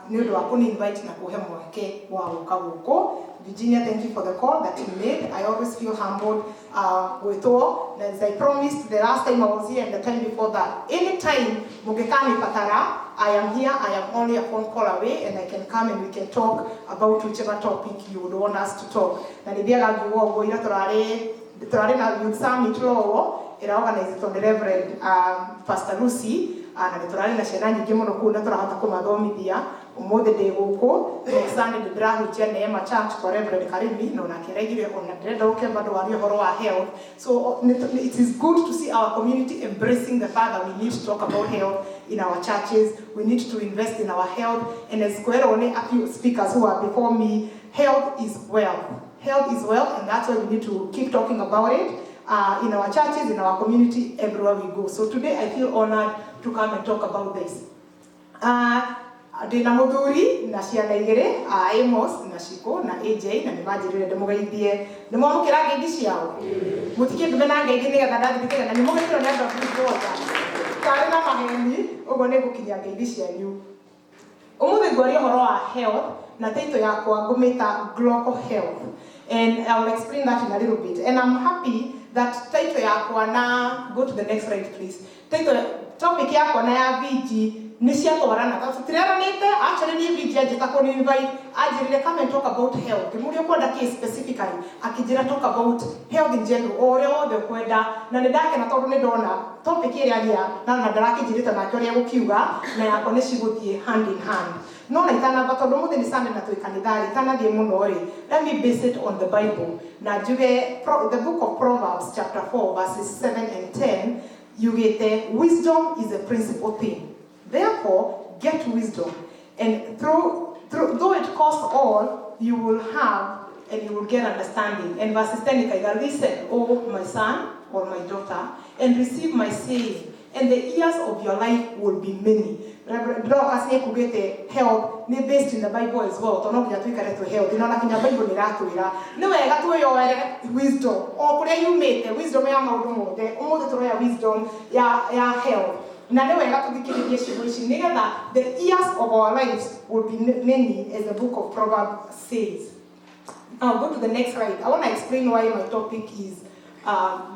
niundo wa kuni invite na kuhe mweke wa ukaguko. Virginia, thank you for the call that you made. I always feel humbled with all. As I promised the last time I was here and the time before that, anytime mugekani patara, I am here, I am only a phone call away, and I can come and we can talk about whichever topic you would want us to talk. Na nibiaga giwogo ira turare na youth summit lowo ira organized on the Reverend Pastor Lucy na turare na ciana nyingi muno kuu na turahota kumathomithia umuthi ndi guku next Sunday ndirahutia Neema Church kwa Reverend Karimi no na kiregire ona ndenda uke bado wali horo wa health. So it is good to see our community embracing the fact that we need to talk about health in our churches. We need to invest in our health, and as only a few speakers who are before me, health is wealth. Health is wealth, and that's why we need to keep talking about it in our churches, in our community, everywhere we go. So today I feel honored to come and talk about this. Ndina muthuri na ciana igiri Amos na Shiko na AJ na nimanjirire ndimugeithie nimwamukira ngeithio ciao mutike ndume na ngeithi nigetha ndathikire na nimugeithio nenda kuigoza kari na maheni ugo ni gukinya ngeithi cianyu umuthi ngwaria horo wa health na title yakwa ngumita global health, and I will explain that in a little bit. And I'm happy that title yakwa na go to the next slide please. Topic yakwa na ya VG nishiatwarana tatu tireranite actually ni VG ajita ko ni invite ajirire come and talk about health muri kwenda ki specifically akijira talk about health in general ore othe kwenda na ndake na tondu ni ndona topic iri agia na ndarake jirita na kyo gukiuga na yako ni ciguthie hand in hand no na itana batondu muthi ni Sunday na tuikanithari itana thie muno ri. Let me base it on the Bible na juge the book of Proverbs chapter 4 verses 7 and 10. You get the wisdom is a principal thing. Therefore, get wisdom, and though it costs all, you will have and you will get understanding. And verse 10, listen, O my son or my daughter, and receive my saying, and the years of your life will be many. Dorcas ni kugete help ni based in the Bible as well. Tono kya tuikare to help. Ina na kinya Bible ni ratwira. Ni wega tuyoere wisdom. O kure you mate wisdom ya maundu mothe. Umuthi turoya wisdom ya help. Na ni wega tuthikiririe ciugo ici nigetha the years of our lives will be many, as the book of Proverbs says. I'll go to the next slide. I want to explain why my topic is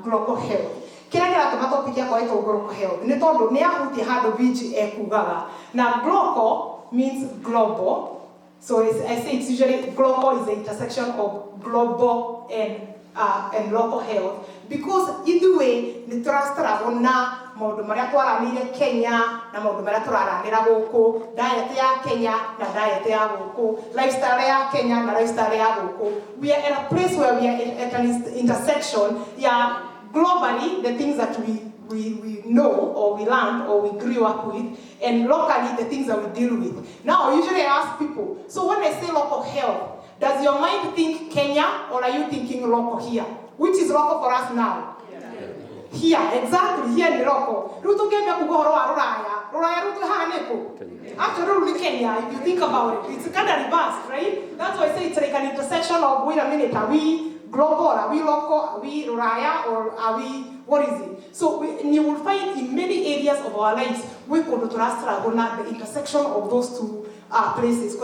global health. Kira kiratuma topic yakwa ito global health ni tondu ni ahuti handu VG ekugaga na global means global, so I say it's usually global is the intersection of global and local health, because either way ni trust na maundu maria twaranire Kenya na maundu maria turaranira guku, diet ya Kenya na diet ya guku, lifestyle ya Kenya na lifestyle ya guku. We are at a place where we are at an intersection. Yeah, globally, the things that we know or we learned or we grew up with, and locally, the things that we deal with. Now, usually I ask people, so when I say local health, does your mind think Kenya or are you thinking local here? Which is local for us now? Here, exactly, here in Roko. Ruto gave me Ruraya. Ruraya Ruto Haneko. Actually, Kenya, if you think about it, it's kind of reversed, right? That's why I say it's like an intersection of, wait a minute, are we global, are we local, are we Ruraya, or are we, what is it? So you will find in many areas of our lives, we could the intersection of those two places.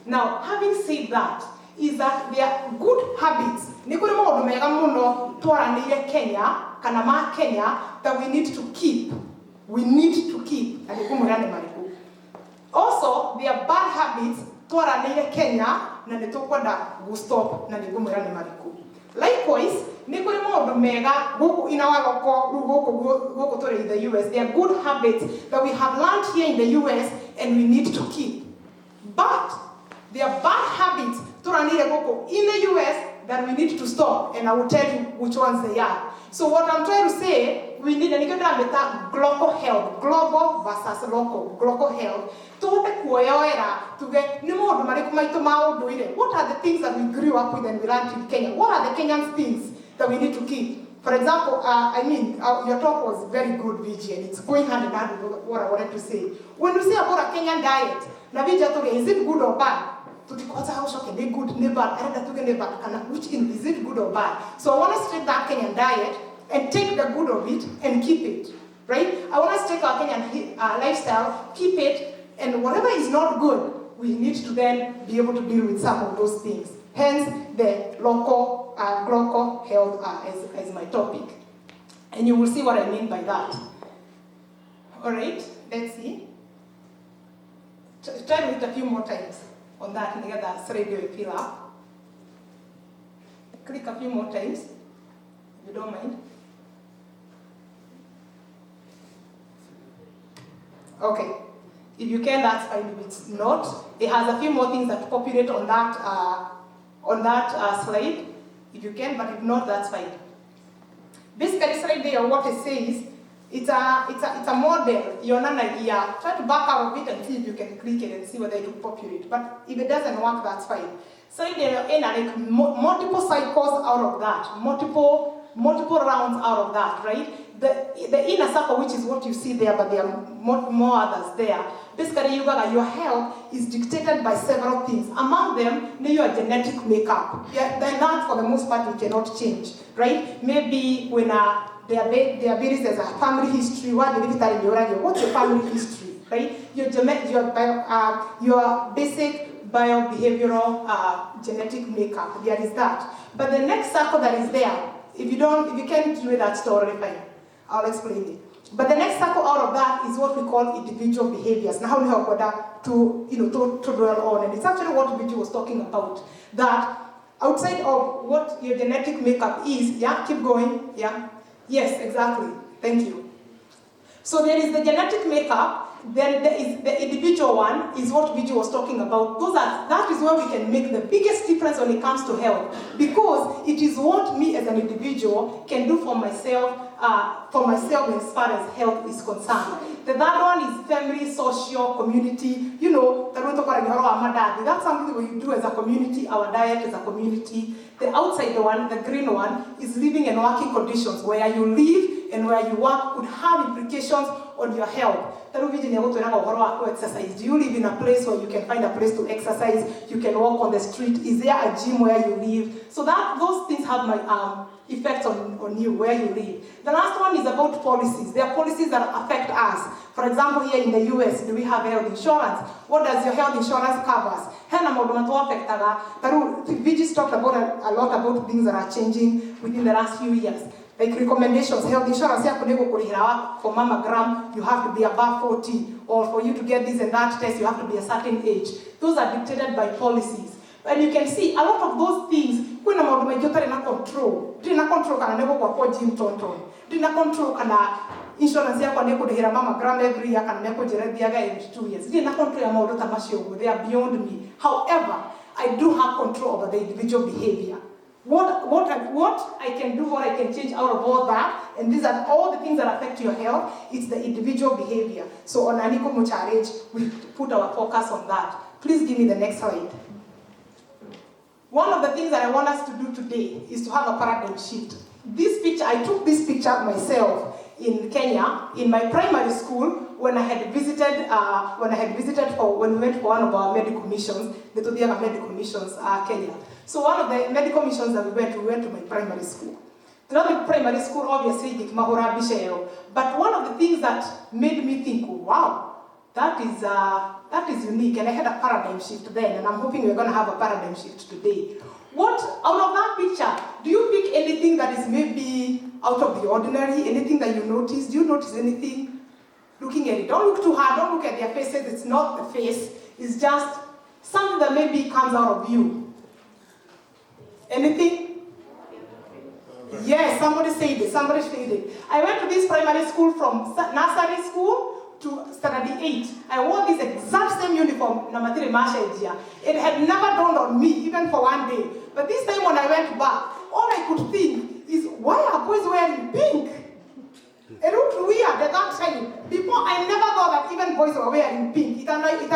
Now, having said that, is that they are good habits. Kenya that we need to keep. We need to keep. Also, there are bad habits Kenya stop. Likewise, in our local in the US, there are good habits that we have learned here in the US and we need to keep. But there are bad habits in the US that we need to stop, and I will tell you which ones they are. So what I'm trying to say, we need a global health, global versus local, global health. What are the things that we grew up with and we learned in Kenya? What are the Kenyan things that we need to keep? For example, your talk was very good, VG, and it's going hand in hand with what I wanted to say. When you say about a Kenyan diet, is it good or bad? Good, which is it good or bad? So I want us to take that Kenyan diet and take the good of it and keep it, right? I want us to take our Kenyan lifestyle, keep it, and whatever is not good, we need to then be able to deal with some of those things. Hence, the local, global health as my topic. And you will see what I mean by that. All right, let's see. Try to hit a few more times on that and get that radio fill up. Click a few more times, if you don't mind. Okay, if you can, that's fine. If it's not, it has a few more things that populate on that slide. If you can, but if not, that's fine. Basically, slide there, what it says, it's a model. You're not an idea. Try to back out of it and see if you can click it and see whether it will populate. But if it doesn't work, that's fine. So there are like multiple cycles out of that, multiple rounds out of that, right? The inner circle, which is what you see there, but there are more others there. Basically, your health is dictated by several things. Among them, your genetic makeup. Yeah, that for the most part, we cannot change, right? Maybe when diabetes has a family history. What's your family history, right? Your basic biobehavioral genetic makeup. There is that. But the next circle that is there, if you can't do that story, fine. I'll explain it. But the next circle out of that is what we call individual behaviors. Now we have to dwell on, and it's actually what Vijay was talking about. That outside of what your genetic makeup is, yeah, keep going, yeah. Yes, exactly. Thank you. So there is the genetic makeup, then there is the individual one, is what Vijay was talking about. That is where we can make the biggest difference when it comes to health, because it is what me as an individual can do for myself as far as health is concerned. The third one is family, social, community. That's something we do as a community, our diet as a community. The outside one, the green one, is living and working conditions. Where you live and where you work could have implications on your health. Do you live in a place where you can find a place to exercise? You can walk on the street? Is there a gym where you live? So those things have my effects on you, where you live. The last one is about policies. There are policies that affect us. For example, here in the US, do we have health insurance? What does your health insurance cover? Vijay talked about a lot about things that are changing within the last few years. Like recommendations, health insurance, for mammogram, you have to be above 40, or for you to get this and that test, you have to be a certain age. Those are dictated by policies. And you can see a lot of those things, when I'm control, insurance mammogram every year every 2 years. They are beyond me. However, I do have control over the individual behavior. What I can do, what I can change out of all that, and these are all the things that affect your health, it's the individual behavior. So on Aniko Mucharage, we put our focus on that. Please give me the next slide. One of the things that I want us to do today is to have a paradigm shift. This picture, I took this picture myself in Kenya, in my primary school, when we went for one of our medical missions, the Todiaga Medical Missions, Kenya. So one of the medical missions that we went to my primary school. Throughout primary school, obviously, but one of the things that made me think, wow, that is unique, and I had a paradigm shift then, and I'm hoping we're going to have a paradigm shift today. What, out of that picture, do you pick anything that is maybe out of the ordinary, anything that you notice? Do you notice anything looking at it? Don't look too hard, don't look at their faces, it's not the face, it's just something that maybe comes out of you. Anything? Yes, somebody said it, I went to this primary school from nursery school to standard 8. I wore this exact same uniform, it had never dawned on me, even for one day. But this time when I went back, all I could think is, why are boys wearing pink? It looked weird at that time. Before, I never thought that even boys were wearing pink. It never even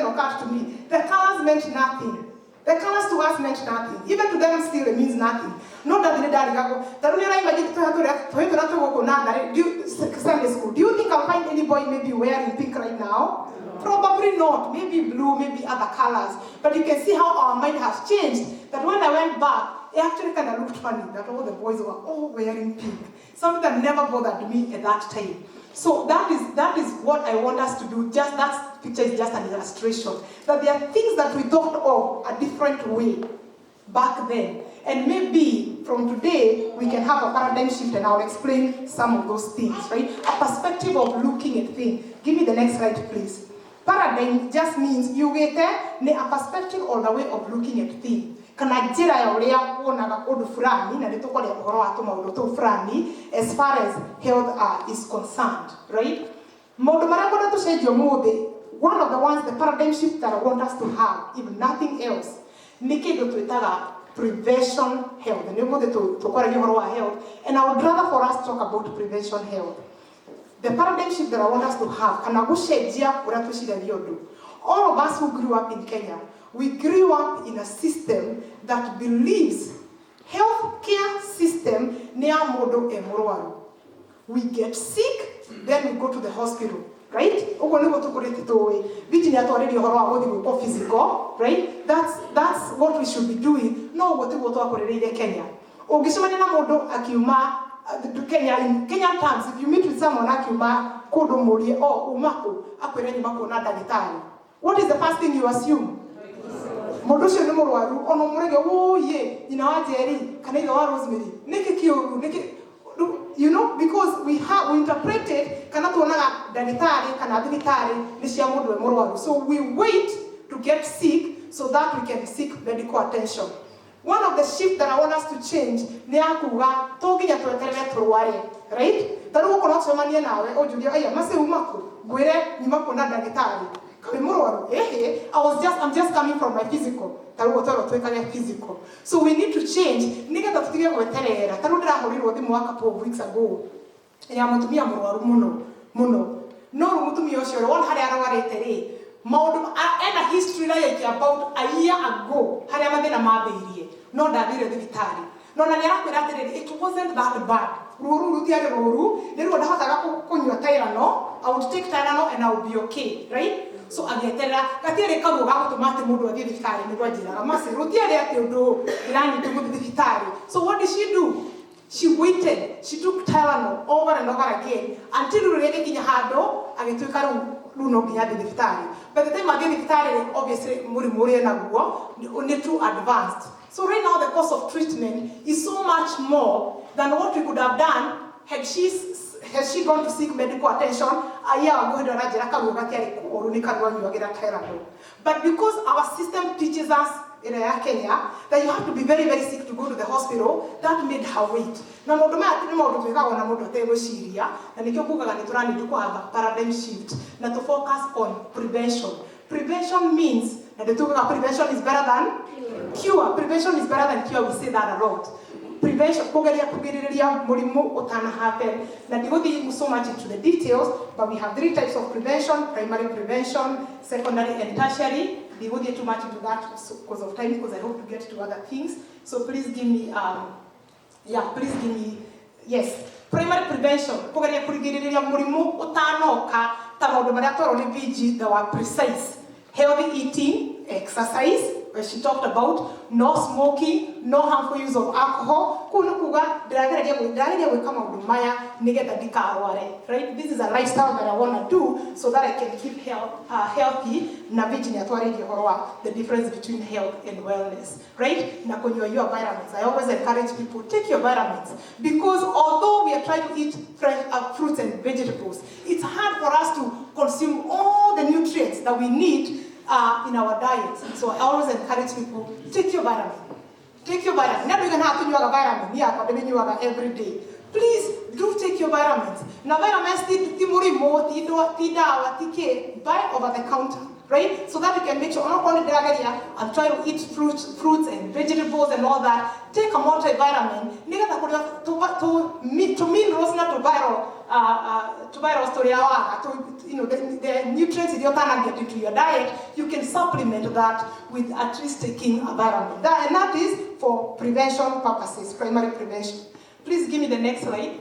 occurred to me. The colors meant nothing. The colors to us meant nothing. Even to them still it means nothing. Not that they Sunday school. Do you think I'll find any boy maybe wearing pink right now? Probably not. Maybe blue, maybe other colors. But you can see how our mind has changed. That when I went back, it actually kind of looked funny that all the boys were all wearing pink. Something that never bothered me at that time. So that is what I want us to do. Just that picture is just an illustration. That there are things that we thought of a different way back then. And maybe from today, we can have a paradigm shift, and I'll explain some of those things, right? A perspective of looking at things. Give me the next slide, please. Paradigm just means you get a perspective or the way of looking at things. As far as health is concerned, right? One of the ones, the paradigm shift that I want us to have, if nothing else, prevention health. And I would rather for us to talk about prevention health. The paradigm shift that I want us to have, all of us who grew up in Kenya, we grew up in a system that believes healthcare system near modo emorwaru. We get sick, then we go to the hospital, right? Physical, right? That's what we should be doing. No, what we Kenya. Kenya, in Kenyan terms, if you meet with someone what is the first thing you assume? You know, because we interpreted so we wait to get sick so that we can seek medical attention. One of the shifts that I want us to change, right? I'm just coming from my physical. So we need to change. 4 weeks ago. And a history about a year ago. It wasn't that bad. I would take Tylenol and I would be okay, right? So what did she do? She waited. She took Tylenol over and over again until we really get by the time I get obviously only too advanced. So right now the cost of treatment is so much more than what we could have done had she gone to seek medical attention a year ago. But because our system teaches us in Kenya that you have to be very, very sick to go to the hospital, that made her wait. Now, and paradigm shift to focus on prevention. Prevention means that prevention is better than cure. Prevention is better than cure. We say that a lot. Prevention, not going so much into the details, but we have 3 types of prevention: primary prevention, secondary and tertiary be able to get too much into that because of time, because I hope to get to other things. So please give me, yes. Primary prevention, kugeria kurigiriria murimu utanoka ta maundu maria twaro ni VG that were precise. Healthy eating, exercise, as she talked about, no smoking, no harmful use of alcohol. Kuno kuga ndirageria gwika maundu maya nigetha ndikarware. Right? This is a lifestyle that I want to do so that I can keep healthy. Na VG ni atwaririe horo wa the difference between health and wellness. Right? Na kunywa your vitamins. I always encourage people, take your vitamins, because although we are trying to eat fresh fruits and vegetables, it's hard for us to consume all the nutrients that we need in our diets. So I always encourage people, take your vitamin. Take your vitamin. Not even have to use a vitamin. Yeah, but you every day. Please do take your vitamins. Now vitamins buy over the counter, right? So that you can make sure not only and try to eat fruits and vegetables and all that. Take a multivitamin. To minerals, not to viral story, the nutrients you can get into your diet, you can supplement that with at least taking a vitamin. And that is for prevention purposes, primary prevention. Please give me the next slide.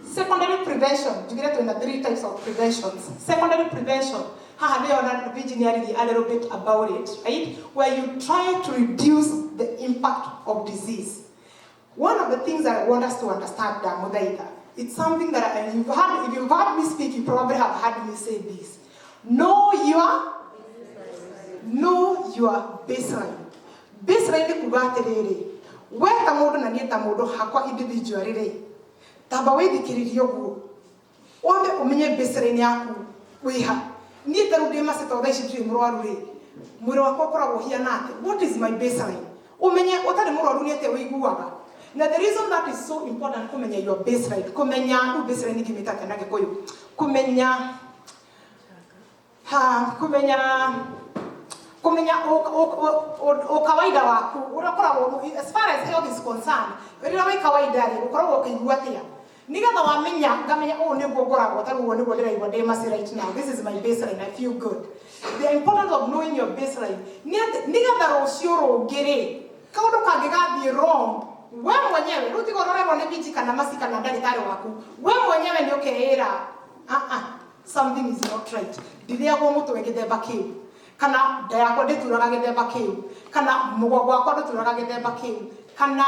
Secondary prevention. You get to 3 types of preventions. Secondary prevention. A little bit about it, right? Where you try to reduce the impact of disease. One of the things that I want us to understand, Mudaita, it's something that if you've heard me speak, you probably have heard me say this. Know your baseline. Baseline ni kugaterere. Weta modo na nieta modo hakwa individually. Taba wedi kiririo guo. Wambe umenye baseline yaku wiha. Nieta rudema setodaishi tu murwaru ri. Mwiri wakwa koragwo hiana ate. What is my baseline? Umenye utari murwaru niete wiguaga. Now the reason that is so important, kumenya your baseline, kumenya baseline kimita kana gikoyo, kumenya o kawaida waku urakora as far as health is concerned, rira we kawaida ri ukoragwo ukigua tia nigetha wamenya ngamenya niguo ngoragwo taruo niguo ndiraigua ndi masi right now. This is my baseline, I feel good. The importance of knowing your baseline nigetha rucio rungiri kaundu kangigathie wrong, we mwenyewe rutigororego ni viji kana masi kana ndagitari waku, we mwenyewe ni ukeira something is not right. Ndiriagwo mutwe githemba kiu, kana nda yakwa ndituraga githemba kiu, kana mugongo wakwa ndituraga githemba kiu, kana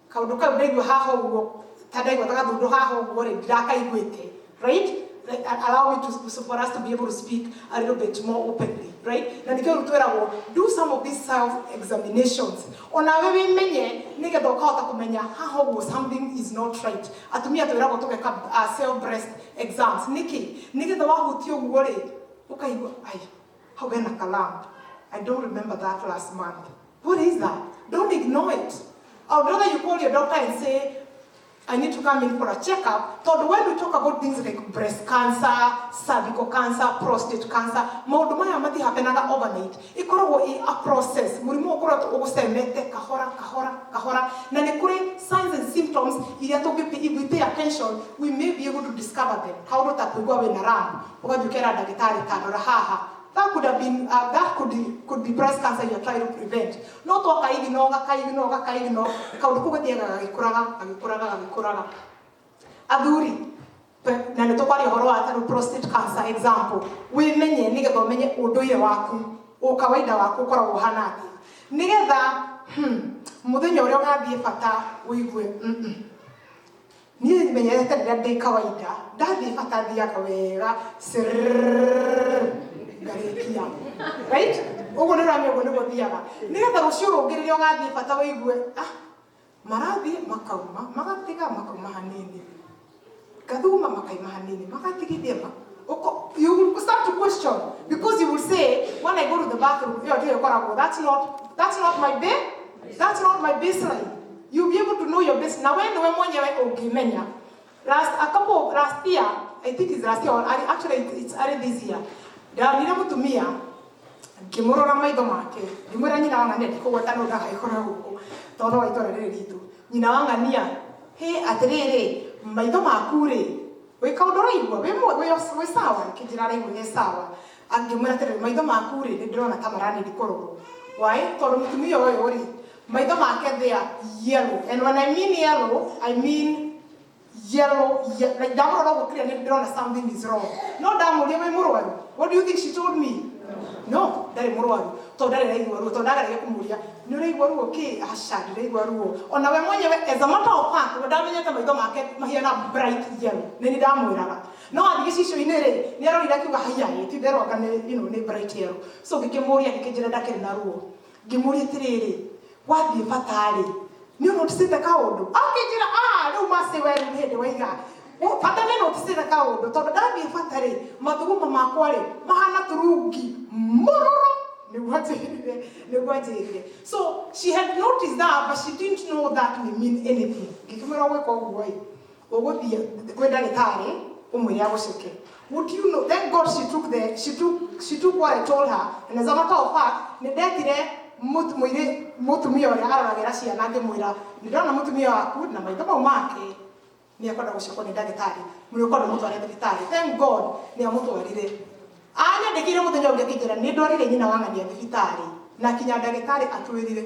kaundu kau ndaigua haha uguo tadaigua tagathundu haha uguo ri ndakaiguite, right? Allow me for us to be able to speak a little bit more openly, right? Na nikio rutwerago do some of these self-examinations. Ona wewe menye nigetha ukahota kumenya how something is not right. Atumia twerago tugeka self-breast exams. Nigetha wahutio guo ri ukaigua how gonna kalam. I don't remember that last month. What is that? Don't ignore it. I would rather you call your doctor and say, I need to come in for a checkup. So when we talk about things like breast cancer, cervical cancer, prostate cancer, maundu maya mati hapenaga overnight. Ikoragwo a process. Murimu ukoragwo ugusemete kahora. Na ni kuri signs and symptoms iria if we pay attention, we may be able to discover them. How do takuigwa we na ram? Ukajukera dagitari tanora haha. That could have been could be breast cancer you're trying to prevent. Not to kaigino kaundu kugetiaga gikuraga. Athuri na nitokari horo wa prostate cancer example. We menye nigetha umenye unduire waku, o kawaida waku koragwo hana atia. Nigetha muthenya uria ugathie bata uigue ni menyerete rĩrĩa ndĩ kawaida ndathie bata thiaga wega garikia, right? Ugo nĩramenya ugo nĩguo thiaga nigetha rũcio rũngĩrĩria ũgathie bata wĩigue marathie makauma magatiga makauma hanini gathuma makaima hanini magatigithia you will start to question, because you will say, when I go to the bathroom, that's not my baseline. You'll be able to know your baseline. Now when last year, I think it's last year, or actually it's early this year. Ninamutumia ngimurora maitho make ngimwira nyina wanga neti kugwatana ndaga ikora guku tono wa itora riri ritu nyina wanga nia he atiriri maitho maku ri we kaundora igwa we sawa kijira raigu he sawa angĩmwĩra atĩrĩrĩ maitho maku rĩ nĩ ndĩrona ta maranĩri kũrorwo. Why? Tondũ mũtumia ũyũ rĩ maitho make they are yellow, and when I mean yellow I mean yellow, like ndamũrora gũkĩrĩa nĩ ndĩrona something is wrong. No ndamũria wĩ mũrwaru, what do you think she told me? No, ndarĩ mũrwaru tondũ ndarĩ raigua ruo, tondũ ndagereire kũmũria nĩ ũraigua ruo kĩ? Aca ndiraigua ruo. Ona we mwenyewe as a matter of fact ndamenyete maitho make mahiana bright yellow, nĩ ndamwĩraga. No athiĩ gĩcicio-inĩ rĩ nĩ arorire akiuga haiya ti therũanga nĩ bright yellow. So ngĩkĩmũria ngĩkĩnjĩra ndakĩrĩ na ruo, ngĩmũria atĩrĩrĩ wathiĩ batarĩ nĩ ũnoticĩte kaũndũ? Akĩnjĩra rĩu maci we nĩ hĩndĩ waiga bata nĩ noticĩte kaũndũ tondũ ndathiĩ batarĩ mathuguma makwa rĩ mahana turungi mũrũrũ. Nĩguo anjĩrire. So she had noticed that but she didn't know that may mean anything. Ngĩkĩmwĩra gwĩka ũguo ĩ ũgũthiĩ kwĩ ndagĩtarĩ ũmwĩre agũceke. Would you know? Thank God she took what I told her, and as a matter of fact nĩ ndetire mũtumia ũrĩa aroragĩra ciana ngĩmwĩra nĩ ndĩrona mũtumia waku na maitho mau make nĩ ekwenda gũcekwo nĩ ndagĩtarĩ, nĩ ũkwenda mũtware thibitarĩ. Thank God nĩ amũtwarire. Anyandĩkĩire mũthenya ũngĩ akĩnjĩra nĩ ndwarire nyina wa ng'ania thibitarĩ na kinya ndagĩtarĩ atwĩrire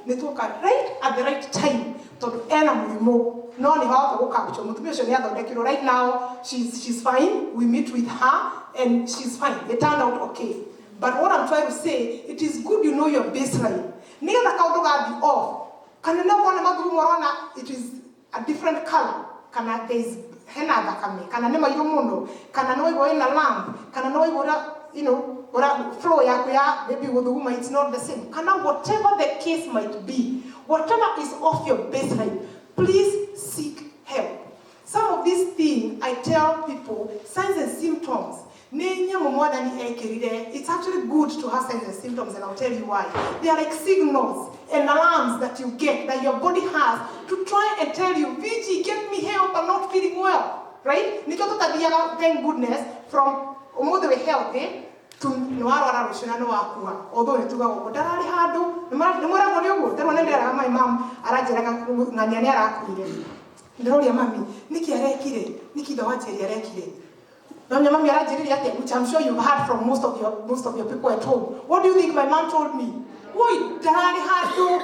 nĩ tuoka right at the right time tondũ ena mũrimũ no nĩ hota gũkabĩchwo. Mũtumia ũcio nĩ athondekirwo. Right now she's fine, we meet with her and she's fine. It turned out okay. But what I'm trying to say, it is good you know your baseline. Nĩgetha kaũndũ gathi off kana no kone mathugumo ũrona it is a different color kana there is hena thakame kana nĩ mairũ mũno kana no igo ina lamp kana no igo ora flow yaku ya maybe gũthuguma it's not the same kana whatever the case might be, whatever is off your baseline, please seek help. Some of these things I tell people, signs and symptoms. It's actually good to have signs and symptoms, and I'll tell you why. They are like signals and alarms that you get, that your body has, to try and tell you, VG, get me help, I'm not feeling well. Right? Thank goodness, from umothe healthy to noara rushina no akua. Although it took a darari hado, the mother of you, the one that my mom, Arajaka, Nanyara, the Rolia Mammy, Niki Arekire, Niki the Water Arekire. Which I'm sure you've heard from most of your people at home. What do you think my mom told me? Oi, darari hado,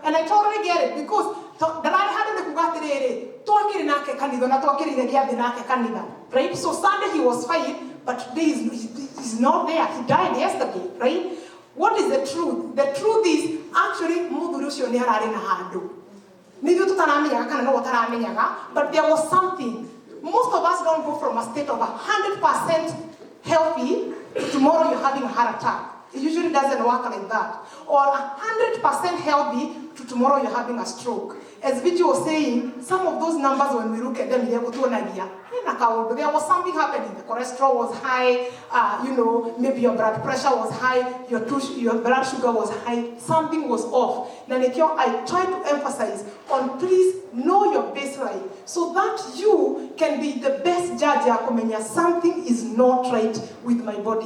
and I totally get it because darari hado ne kugatirere. Toakiri nake kandido na toakiri regiade nake kandida. Right? So Sunday he was fine, but today he's not there. He died yesterday. Right? What is the truth? The truth is actually mudurusho ne harari na hado. Nivyo tutanamenya kana no taramenya, but there was something. Most of us don't go from a state of 100% healthy to tomorrow you're having a heart attack. It usually doesn't work like that. Or 100% healthy to tomorrow you're having a stroke. As Vijay was saying, some of those numbers when we look at them, there was something happening. The cholesterol was high, maybe your blood pressure was high, your blood sugar was high, something was off. I try to emphasize on please know your baseline so that you can be the best judge. Something is not right with my body.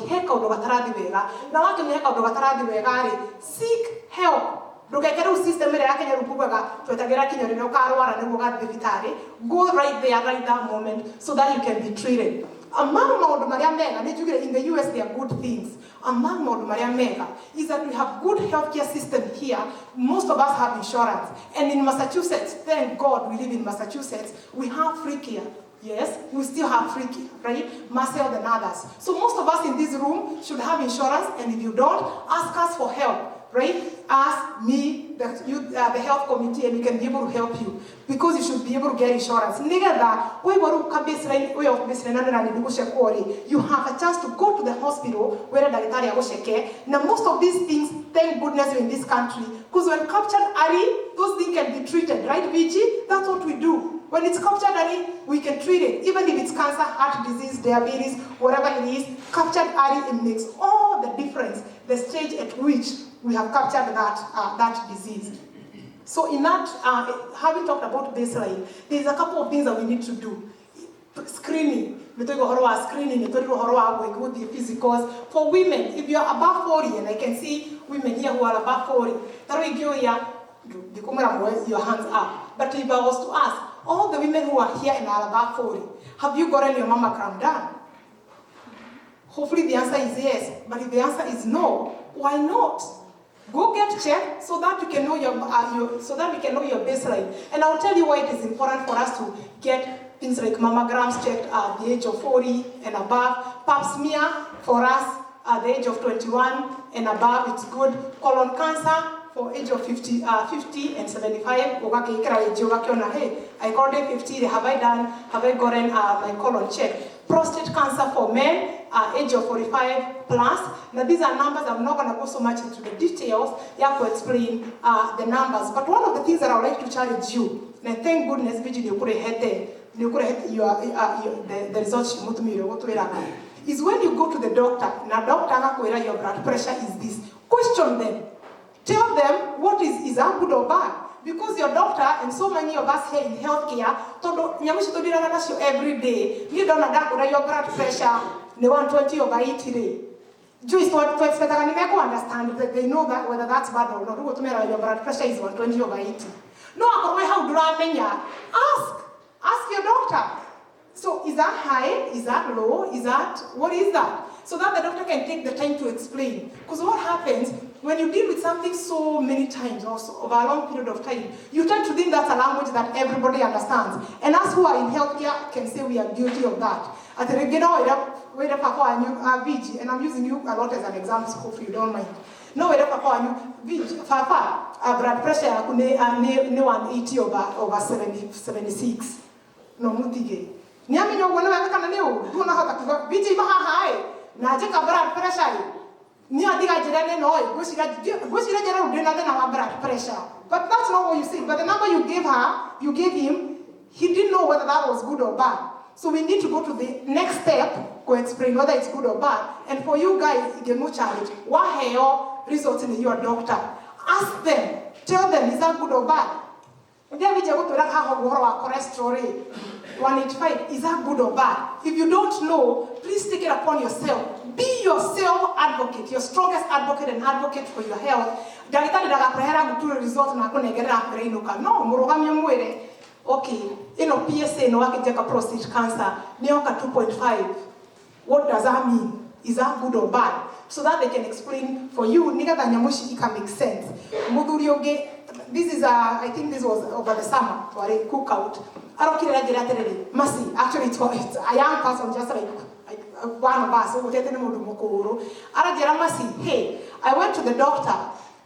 Seek help. Go right there, right that moment, so that you can be treated. In the US, there are good things. Is that we have good healthcare system here. Most of us have insurance. And in Massachusetts, thank God we live in Massachusetts, we have free care. Yes, we still have free care, right? Marcel and others. So most of us in this room should have insurance, and if you don't, ask us for help. Right? Ask me, the health committee, and we can be able to help you because you should be able to get insurance. You have a chance to go to the hospital where now most of these things, thank goodness you're in this country, because when captured early, those things can be treated, right, VG? That's what we do. When it's captured early, we can treat it. Even if it's cancer, heart disease, diabetes, whatever it is, captured early, it makes all the difference, the stage at which we have captured that disease. So in that, having talked about baseline, there's a couple of things that we need to do. Screening. Screening, physicals. For women, if you're above 40, and I can see women here who are above 40, your hands up. But if I was to ask, all the women who are here and are above 40, have you gotten your mammogram done? Hopefully the answer is yes, but if the answer is no, why not? Go get checked so that you can know so that we can know your baseline. And I'll tell you why it is important for us to get things like mammograms checked at the age of 40 and above. Pap smear for us at the age of 21 and above, it's good. Colon cancer for age of 50 and 75. Hey, I got 50, have I gotten my colon checked? Prostate cancer for men, age of 45 plus. Now these are numbers, I'm not going to go so much into the details, you have to explain the numbers. But one of the things that I would like to challenge you, and thank goodness, you could have the results, is when you go to the doctor, now doctor, your blood pressure is this. Question them. Tell them what is that good or bad? Because your doctor and so many of us here in healthcare, every day, you don't know your blood pressure, the 120 over 80 day. Just what to expect, I can understand that they know that whether that's bad or not. Your blood pressure is 120 over 80. No, how do I mean? Ask your doctor. So is that high? Is that low? What is that? So that the doctor can take the time to explain. Because what happens when you deal with something so many times also over a long period of time, you tend to think that's a language that everybody understands. And us who are in healthcare can say we are guilty of that. At the beginning, and I'm using you a lot as an example, so hopefully you don't mind. No, blood pressure 180 over 76. No, mutige. Niami nyo wana weka kana neo, tuona hata viji maha hai, na jeka blood pressure. Ni adiga jirane no, gushira jera udena na blood pressure. But that's not what you said. But the number you gave him, he didn't know whether that was good or bad. So we need to go to the next step, go explain whether it's good or bad. And for you guys, you get no challenge. What are your results in your doctor? Ask them, tell them, is that good or bad? Cholesterol 185, is that good or bad? If you don't know, please take it upon yourself. Be your self-advocate, your strongest advocate and advocate for your health. No, okay, PSA no prostate cancer, 2.5. What does that mean? Is that good or bad? So that they can explain for you, it can make sense. This is I think this was over the summer for a cookout. Mercy, actually it's a young person just like one of us who Mercy, hey, I went to the doctor.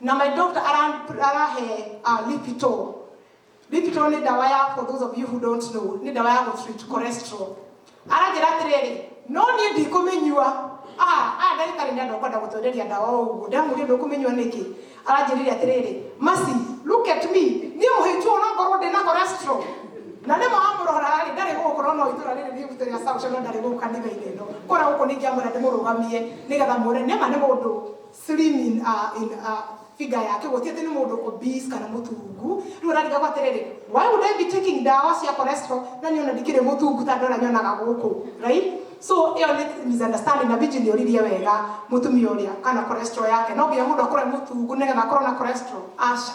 Now my doctor Lipitor. Lipitor need dawaya, for those of you who don't know, need dawaya to treat cholesterol. No need to come in you are. Mercy, look at me. Cholesterol. Slim in figure yake wote modo obese kana mutugu rurariga kwaterere why would I be taking dawa cia cholesterol na niona dikire mutugu ta ndora nyona gaguku right? So misunderstanding na biji ndioririe wega mutumia uria kana cholesterol yake no bia mundu akore mutugu nigetha akore na cholesterol asha.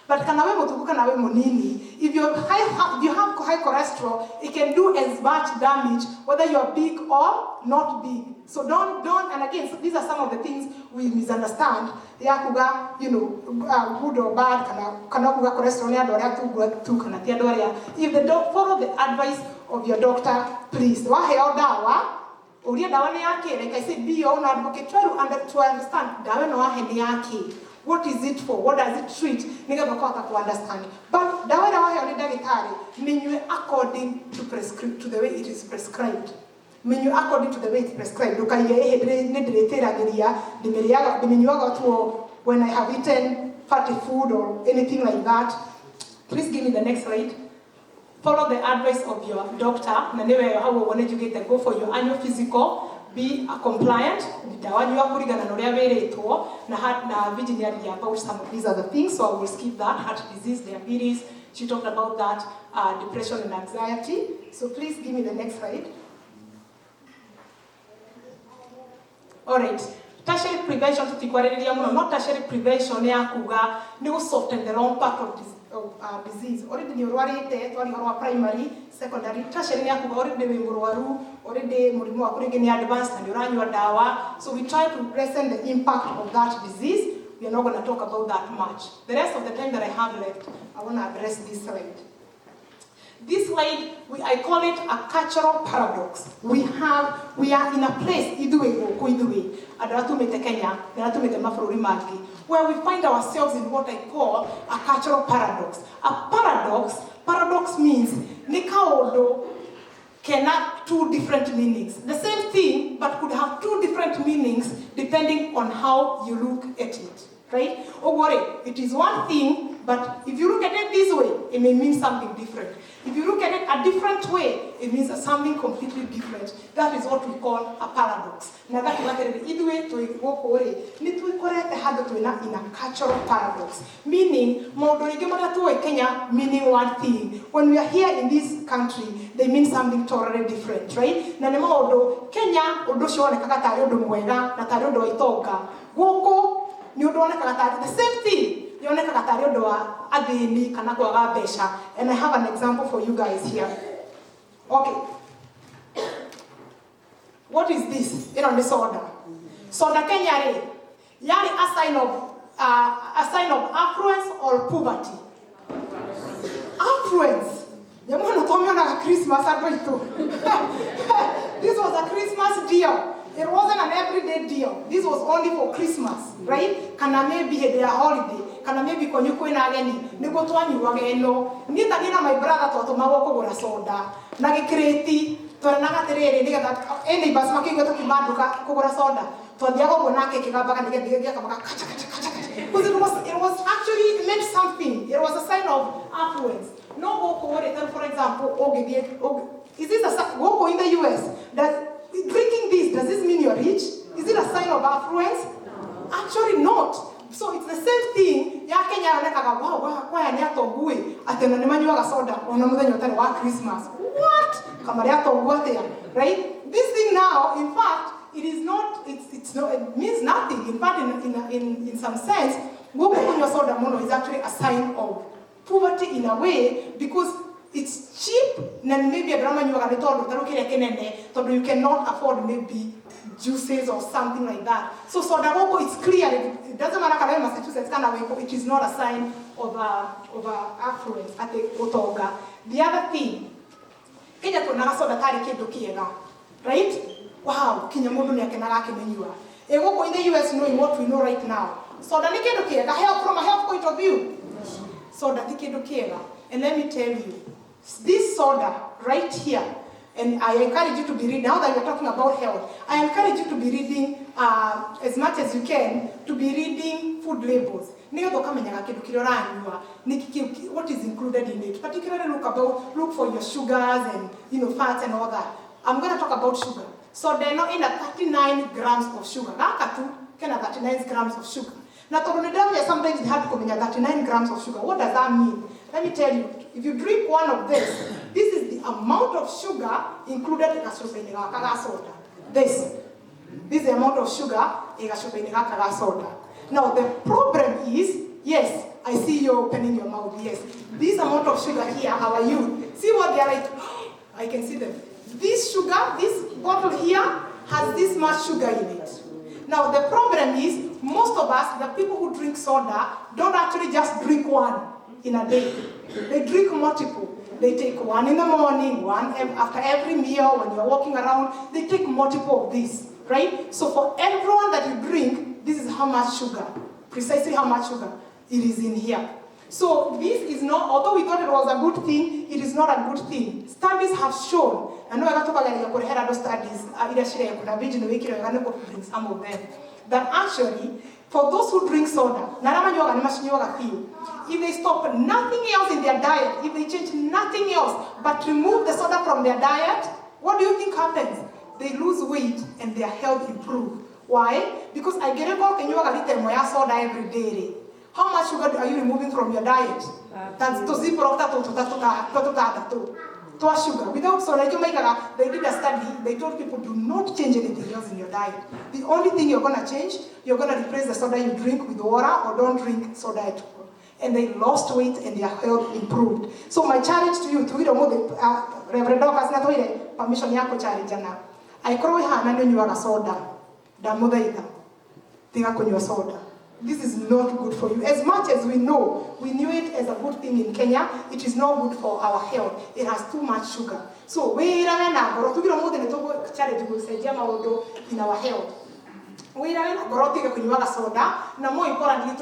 But kana we mutugu kana we munini, if you have high cholesterol, it can do as much damage whether you are big or not big. So don't, and again, so these are some of the things we misunderstand. Yakuga, good or bad, kana kuga cholesterol ya doria tu kana tia doria. If they don't follow the advice of your doctor, please. Wahe o dawa, uria dawa ni yake, like I said, be your own advocate. Try to understand dawa no wahe ni yake. What is it for? What does it treat? Niga bakota to understand. But dawa wahe o dagitari, menywe according to the way it is prescribed. Menu according to the way it's prescribed. When I have eaten fatty food or anything like that. Please give me the next slide. Follow the advice of your doctor. How we want you get go for your annual physical. Be compliant. These are the things, so I will skip that. Heart disease, diabetes. She talked about that, depression and anxiety. So please give me the next slide. All right, Tertiary prevention tutikwarĩrĩria mũno, no tertiary prevention ya kuga nĩ soften the long part of disease. Already nĩ ũrwarĩte twariga rwa primary, secondary, tertiary nĩ ya kuga already wĩ mũrwaru, already mũrimũ waku rĩngĩ nĩ advanced na nĩ ũranyua ndawa. So we try to lessen the impact of that disease. We are not going to talk about that much. The rest of the time that I have left, I want to address this slide. This slide, I call it a cultural paradox. We are in a place, where we find ourselves in what I call a cultural paradox. A paradox means nikaodo can have two different meanings. The same thing, but could have two different meanings depending on how you look at it. Right? Oh, worry, it is one thing, but if you look at it this way, it may mean something different. If you look at it a different way, it means something completely different. That is what we call a paradox. Now that is in a cultural paradox. Meaning, meaning one thing. When we are here in this country, they mean something totally different, right? Kenya, the same thing. And I have an example for you guys here. Okay. What is this? In on this order. Soda Kenya, yari a sign of affluence or poverty. Affluence. Christmas. This was a Christmas deal. It wasn't an everyday deal. This was only for Christmas, right? Kana maybe their holiday. Kana maybe konyuko inageni. Nego tuani wageno. Nita nina my brother to mawoko gora soda. Nagi kreti. To naga terere nega that any bus maki go to kimaduka kogora soda. To diago bonake kigabaka nega diga kabaka kacha kacha kacha. Because it was actually it meant something. It was a sign of affluence. No go for example, is this a go in the US that drinking this, does this mean you're rich? Is it a sign of affluence? Actually not. So it's the same thing. Ya Kenya nekaga wow kwaya ni atogui atena ni manyuaga soda ona muthenya utari wa Christmas. What? Kama ya togua right? This thing now, in fact, it is not. It means nothing. In fact, in some sense, kunywa soda mono is actually a sign of poverty in a way because it's cheap, and maybe you cannot afford maybe juices or something like that. So soda gogo is clear. It doesn't matter if Massachusetts it is not a sign of affluence at the otoga. The other thing, Kenya tunaga soda tari kindu kiega, right? Wow, Kenya mundu ni akenaga kimenyua. Egoko in the US knowing what we know right now. Soda ni kindu kiega, help from a health point of view. Soda ni kindu kiega, and let me tell you. This soda right here, and I encourage you to be reading, now that we're talking about health, I encourage you to be reading as much as you can, to be reading food labels. What is included in it. Particularly look for your sugars and fats and all that. I'm going to talk about sugar. So they're not in 39 grams of sugar. 39 grams of sugar. Now, sometimes they have to come in 39 grams of sugar. What does that mean? Let me tell you, if you drink one of this is the amount of sugar included in a soda. This is the amount of sugar in a soda. Now, the problem is, yes, I see you opening your mouth, yes. This amount of sugar here, how are you? See what they are like? I can see them. This sugar, this bottle here, has this much sugar in it. Now, the problem is, most of us, the people who drink soda, don't actually just drink one in a day. They drink multiple. They take one in the morning, one after every meal, when you're walking around, they take multiple of these, right? So for everyone that you drink, this is how much sugar, precisely how much sugar it is in here. So this is not, although we thought it was a good thing, it is not a good thing. Studies have shown, I know I got to studies, some of them, that actually, for those who drink soda, if they stop nothing else in their diet, if they change nothing else but remove the soda from their diet, what do you think happens? They lose weight and their health improves. Why? Because I get a soda every day. How much sugar are you removing from your diet? That's twa sugar. Without soda, they did a study, they told people do not change anything else in your diet. The only thing you're gonna change, you're gonna replace the soda you drink with water or don't drink soda at all. And they lost weight and their health improved. So my challenge to you, Reverend Docas, na toire permission yako challenge na. Aikoro ihana nyo nyuaga soda. Damuthaitha. Tiga kunywa soda. This is not good for you. As much as we know, we knew it as a good thing in Kenya, it is not good for our health. It has too much sugar. So we challenge in our health. Soda, more importantly,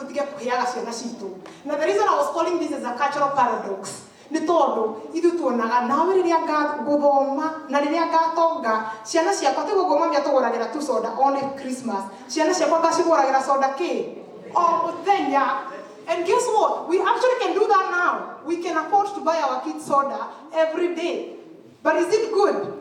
now the reason I was calling this as a cultural paradox. Ni todo idu tuonaga nawe riria guthoma na riria gatonga ciana ciakwa ti gugoma mia tuguragira tu soda only Christmas ciana ciakwa ngaciguragira soda ki o muthenya. And guess what, we actually can do that now. We can afford to buy our kids soda every day, but is it good?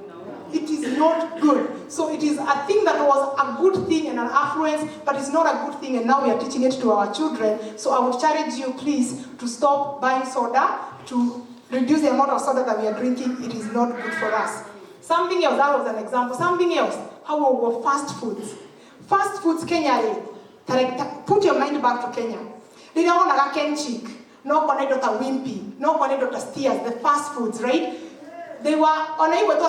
It is not good. So it is a thing that was a good thing and an affluence, but it's not a good thing, and now we are teaching it to our children. So I would challenge you, please, to stop buying soda, to reduce the amount of soda that we are drinking. It is not good for us. Something else, that was an example. Something else, how were fast foods. Fast foods, Kenya, put your mind back to Kenya. They don't want a Kenchik, no connect Dr. Wimpy, no connect Dr. Steers, the fast foods, right? They were unable to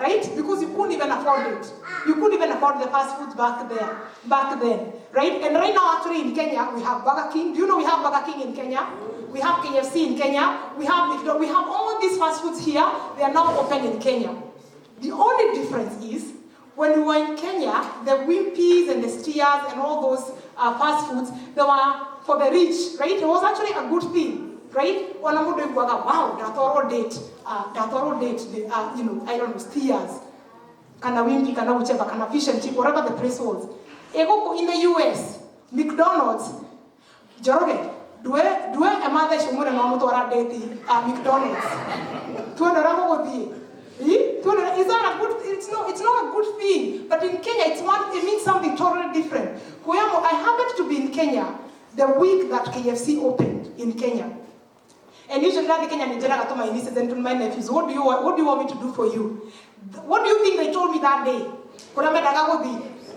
right? Because you couldn't even afford it. You couldn't even afford the fast foods back then, right? And right now, actually, in Kenya, we have Burger King. Do you know we have Burger King in Kenya? We have KFC in Kenya. We have all these fast foods here. They are now open in Kenya. The only difference is, when we were in Kenya, the Wimpys and the Steers and all those fast foods, they were for the rich, right? It was actually a good thing. Right? Wow, that thorough date, I don't know, Steers, kana Wimpy, kana whichever, kana Fish and Chip, whatever the place was. In the US, McDonald's, Joroge, do a mother shumuna no mutora date McDonald's. Is that a good? It's not a good thing. But in Kenya, it means something totally different. I happened to be in Kenya the week that KFC opened in Kenya. And usually the Kenyan Nigeria to my nieces and to my nephews, what do you want me to do for you? What do you think they told me that day?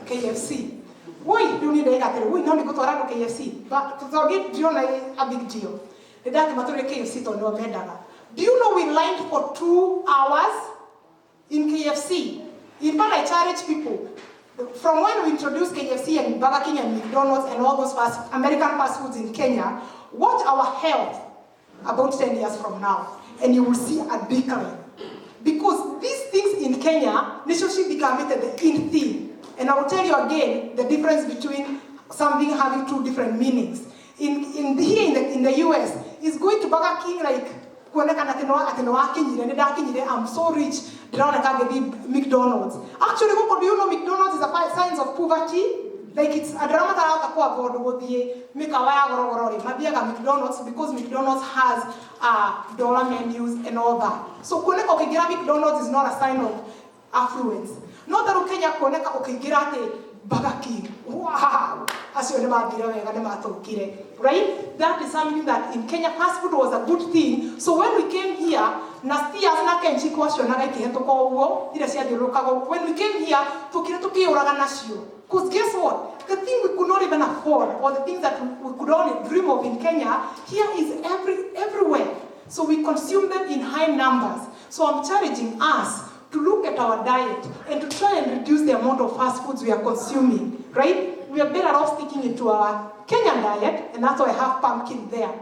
KFC. Why do you need to we know go to KFC? But to get a big deal. KFC to no. Do you know we lined for 2 hours in KFC? In fact, I challenge people. From when we introduced KFC and Burger King and McDonald's and all those American fast foods in Kenya, watch our health about 10 years from now, and you will see a decline. Because these things in Kenya, they should become the in thing. And I will tell you again the difference between something having 2 different meanings. Here in the US, is going to Burger King like, I'm so rich, McDonald's. Actually, do you know McDonald's is a sign of poverty? Like it's a drama that McDonald's because McDonald's has dollar menus and all that. So McDonald's is not a sign of affluence. Not that Kenya Burger King. Wow! Right? That is something that in Kenya fast food was a good thing. So when we came here, when we came here, because guess what? The thing we could not even afford, or the things that we could only dream of in Kenya, here is everywhere. So we consume them in high numbers. So I'm challenging us to look at our diet and to try and reduce the amount of fast foods we are consuming, right? We are better off sticking into our Kenyan diet, and that's why I have pumpkin there.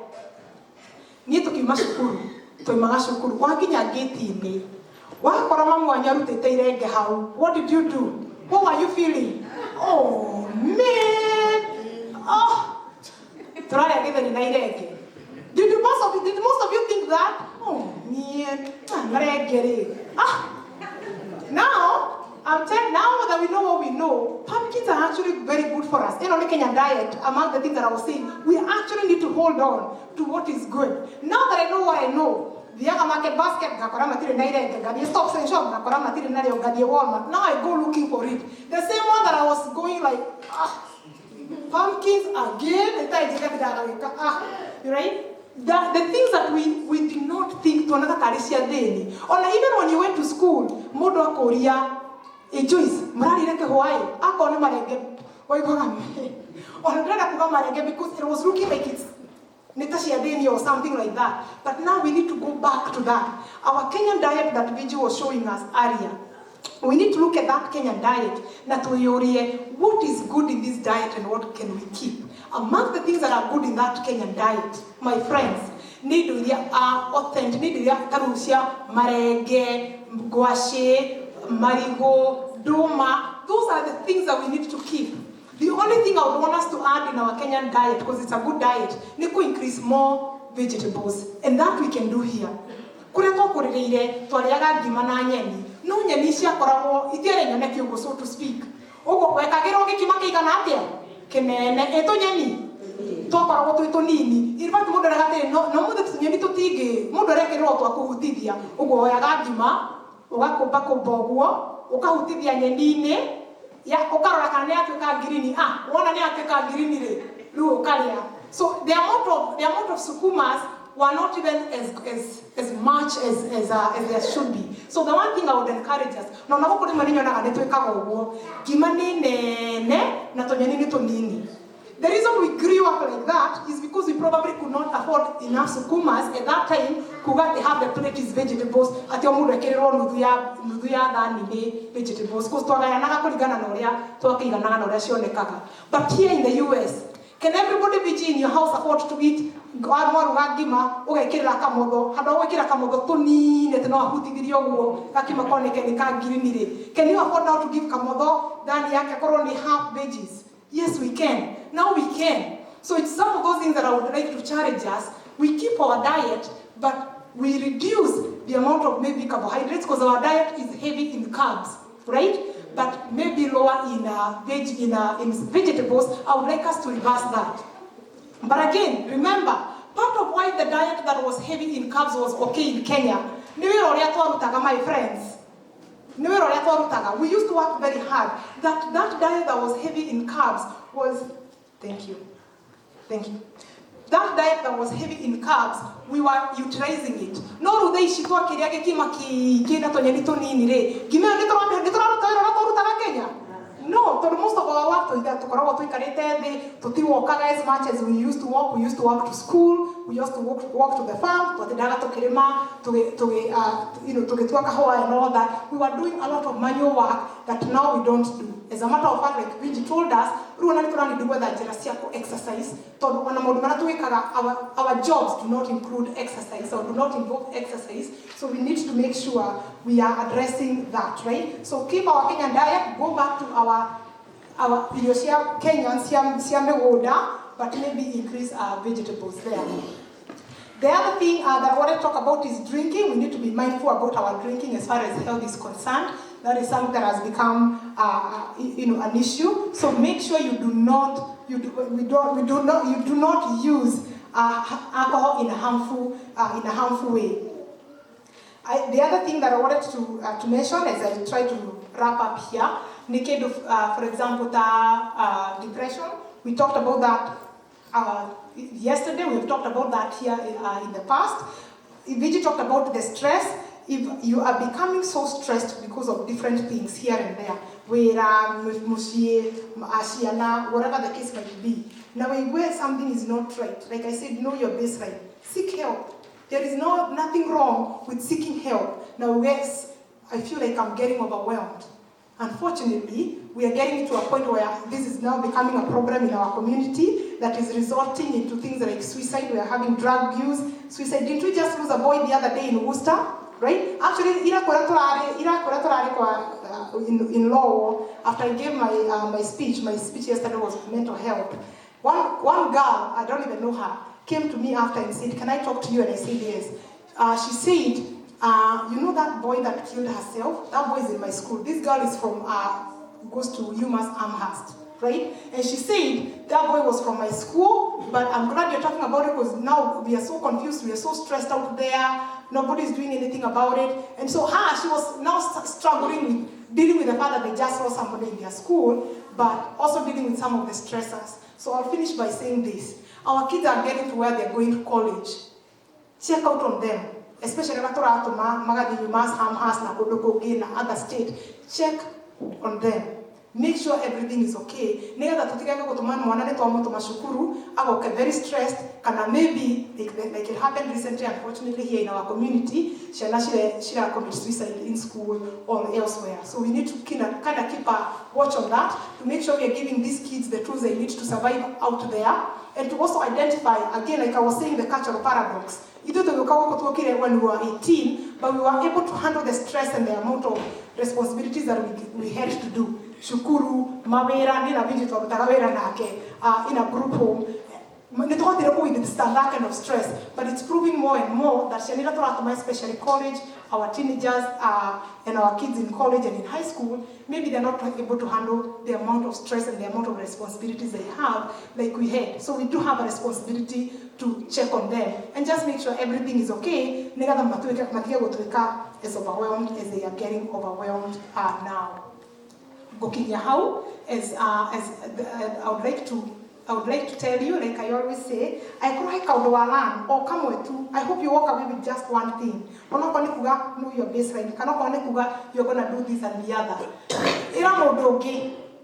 What did you do? How are you feeling? Oh, man! Oh! Try again and again. Did most of you think that? Oh, man! Now, now that we know what we know, pumpkins are actually very good for us. In our Kenyan diet, among the things that I was saying, we actually need to hold on to what is good. Now that I know what I know, the young market basket, stop saying shop, now I go looking for it. The same one that I was going like, pumpkins again, right? the things that we did not think tuonaga tarĩ cia thĩni. Ona even when you went to school, mũndũ akũria, Joyce, mũrarire kĩhũa-ĩ, akorwo nĩ marenge, waiguaga ona ndĩrenda kuga marenge because it was looking like it's nita cia thĩni or something like that. But now we need to go back to that. Our Kenyan diet that Viji was showing us earlier, we need to look at that Kenyan diet na tuiurie what is good in this diet and what can we keep. Among the things that are good in that Kenyan diet, my friends, ni indo iria are authentic, ni indo iria taru cia marenge, ngwacĩ, marigo, ndũma. Those are the things that we need to keep. The only thing I would want us to add in our Kenyan diet, because it's a good diet, ni to increase more vegetables, and that we can do here. Kuria twakurĩrĩire twariaga ngima na nyeni, no nyeni ciakoragwo itiarĩ nyoneki ũguo, so to speak. Ũguo wekagĩrwo gĩkima kĩigana atĩa? Kĩnene. Ĩtũ nyeni twakoragwo twĩ tũnini. In fact, mũndũ araga atĩrĩ, no mũthĩ tũnyeni tũtingĩ, mũndũ arekĩrwo twa kũhutithia. Ũguo woyaga ngima, ũgakũmba ũguo, ũkahutithia nyeni-inĩ, ũkarora kana nĩ yatuĩka ngirini. Wona nĩ yatuĩka ngirini-rĩ, rĩu ũkarĩa. So the amount of sukumas were not even as much as there should be. So the one thing I would encourage us, no na gũkũ rĩmwe nĩnyonaga nĩ twĩkaga ũguo, ngima nĩ nene na tũnyeni nĩ tũnini. The reason we grew up like that is because we probably could not afford enough sukumas at that time. Kuga they have the plate is vegetables, ati o mũndũ ekĩrĩrwo nuthu ya thani nĩ vegetables. Because twagayanaga kũringana na ũrĩa twakĩiganaga na ũrĩa cionekaga. But here in the US, can everybody be in your house afford to eat mwaruga ngima ũgekĩrĩra kamotho, handũ ha gwĩkĩra kamotho tũnini atĩ no ahutithirie ũguo gakima koneke nĩ ka ngirini-rĩ? Can you afford now to give kamotho thani yake korwo nĩ half veggies? Yes, we can. Now we can. So it's some of those things that I would like to challenge us. We keep our diet, but we reduce the amount of maybe carbohydrates because our diet is heavy in carbs, right? But maybe lower in vegetables. I would like us to reverse that. But again, remember, part of why the diet that was heavy in carbs was okay in Kenya, my friends, we used to work very hard. That diet that was heavy in carbs was, thank you. That diet that was heavy in carbs, we were utilizing it. No ruthe ishitwa kiria gikima kingina tonyeni tunini ri. Gime nitũrarutaga Kenya. No, but most of our work tukoragwo tũikarĩte thĩ, tũtiwokaga as much as we used to walk. We used to walk to school, we used to walk to the farm, twatindaga tũkĩrĩma, tũgĩtua kahũa and all that. We were doing a lot of manual work that now we don't do. As a matter of fact, like Viji told us, exercise. Our jobs do not include exercise or do not involve exercise. So we need to make sure we are addressing that, right? So keep our Kenyan diet, go back to our Kenyan, but maybe increase our vegetables there. The other thing that I want to talk about is drinking. We need to be mindful about our drinking as far as health is concerned. That is something that has become, an issue. So make sure you do not use alcohol in a harmful way. The other thing that I wanted to mention as I try to wrap up here, for example, depression. We talked about that yesterday. We've talked about that here in the past. Viji talked about the stress. If you are becoming so stressed because of different things here and there, whatever the case might be, now where something is not right, like I said, know your baseline. Seek help. There is nothing wrong with seeking help. Now, yes, I feel like I'm getting overwhelmed. Unfortunately, we are getting to a point where this is now becoming a problem in our community that is resulting into things like suicide. We are having drug abuse, suicide. Didn't we just lose a boy the other day in Worcester? Right? Actually, in law, after I gave my speech yesterday was mental health. One girl, I don't even know her, came to me after and said, "Can I talk to you?" And I said, "Yes." She said, "You know that boy that killed herself? That boy is in my school. This girl is from, goes to UMass Amherst, right?" And she said, "That boy was from my school, but I'm glad you're talking about it because now we are so confused, we are so stressed out there, nobody's doing anything about it." And so she was now struggling with dealing with the fact that they just lost somebody in their school, but also dealing with some of the stressors. So I'll finish by saying this. Our kids are getting to where they're going to college. Check out on them, especially Ratoratoma, Magadi, Masham, Asna, Kodoko, other state. Check on them. Make sure everything is okay. Nega tutika ko tumana mwanane to amoto mashukuru, ako very stressed, kana maybe like it happened recently, unfortunately here in our community, she committed suicide in school or elsewhere. So we need to kind of keep a watch on that to make sure we are giving these kids the tools they need to survive out there, and to also identify, again, like I was saying, the cultural paradox. When we were 18, but we were able to handle the stress and the amount of responsibilities that we had to do. Shukuru, Mawera, Nina Vigito, Tarawera Nake, in a group home. We understand that kind of stress, but it's proving more and more that Shanira Toratoma, especially college, our teenagers and our kids in college and in high school, maybe they're not able to handle the amount of stress and the amount of responsibilities they have like we had. So we do have a responsibility to check on them and just make sure everything is okay. As overwhelmed as they are getting overwhelmed now. Gokinyahau, I would like to tell you, like I always say, I hope you walk away with just one thing. Know your baseline. You're going to do this and the other.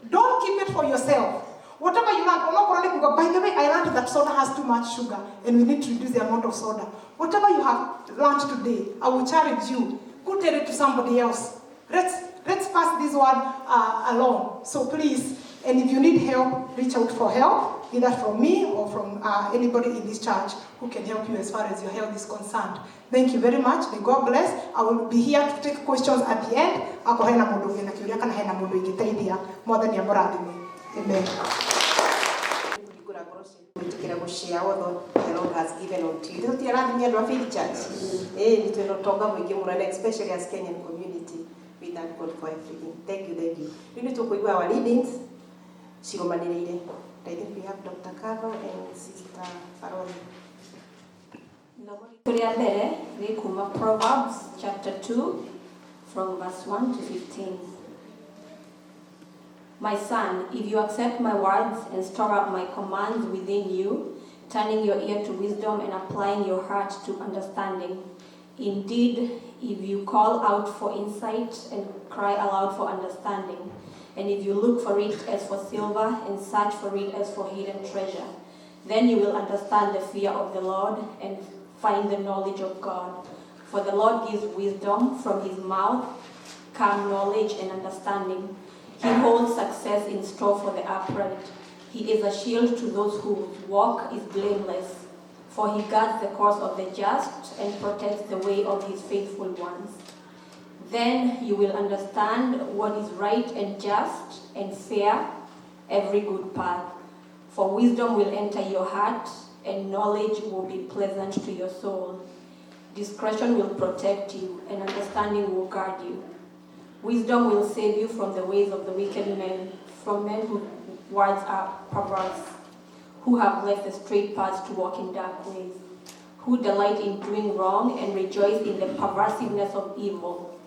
Don't keep it for yourself. Whatever you learn, by the way, I learned that soda has too much sugar and we need to reduce the amount of soda. Whatever you have learned today, I will challenge you. Go tell it to somebody else. Let's pass this one along. So please, and if you need help, reach out for help, either from me or from anybody in this church who can help you as far as your health is concerned. Thank you very much. May God bless. I will be here to take questions at the end. Amen. Share what the Lord has given unto you. Don't you have any other church? Especially as Kenyan community. We thank God for everything. Thank you. We need to go our leadings. I think we have Dr. Carol and Sister Faroli. Proverbs chapter 2 from verse 1 to 15. My son, if you accept my words and store up my commands within you, turning your ear to wisdom and applying your heart to understanding. Indeed, if you call out for insight and cry aloud for understanding, and if you look for it as for silver and search for it as for hidden treasure, then you will understand the fear of the Lord and find the knowledge of God. For the Lord gives wisdom, from his mouth come knowledge and understanding. He holds success in store for the upright. He is a shield to those whose walk is blameless, for he guards the course of the just and protects the way of his faithful ones. Then you will understand what is right and just and fair, every good path. For wisdom will enter your heart, and knowledge will be pleasant to your soul. Discretion will protect you, and understanding will guard you. Wisdom will save you from the ways of the wicked men, from men whose words are perverse, who have left the straight paths to walk in dark ways, who delight in doing wrong and rejoice in the perversiveness of evil,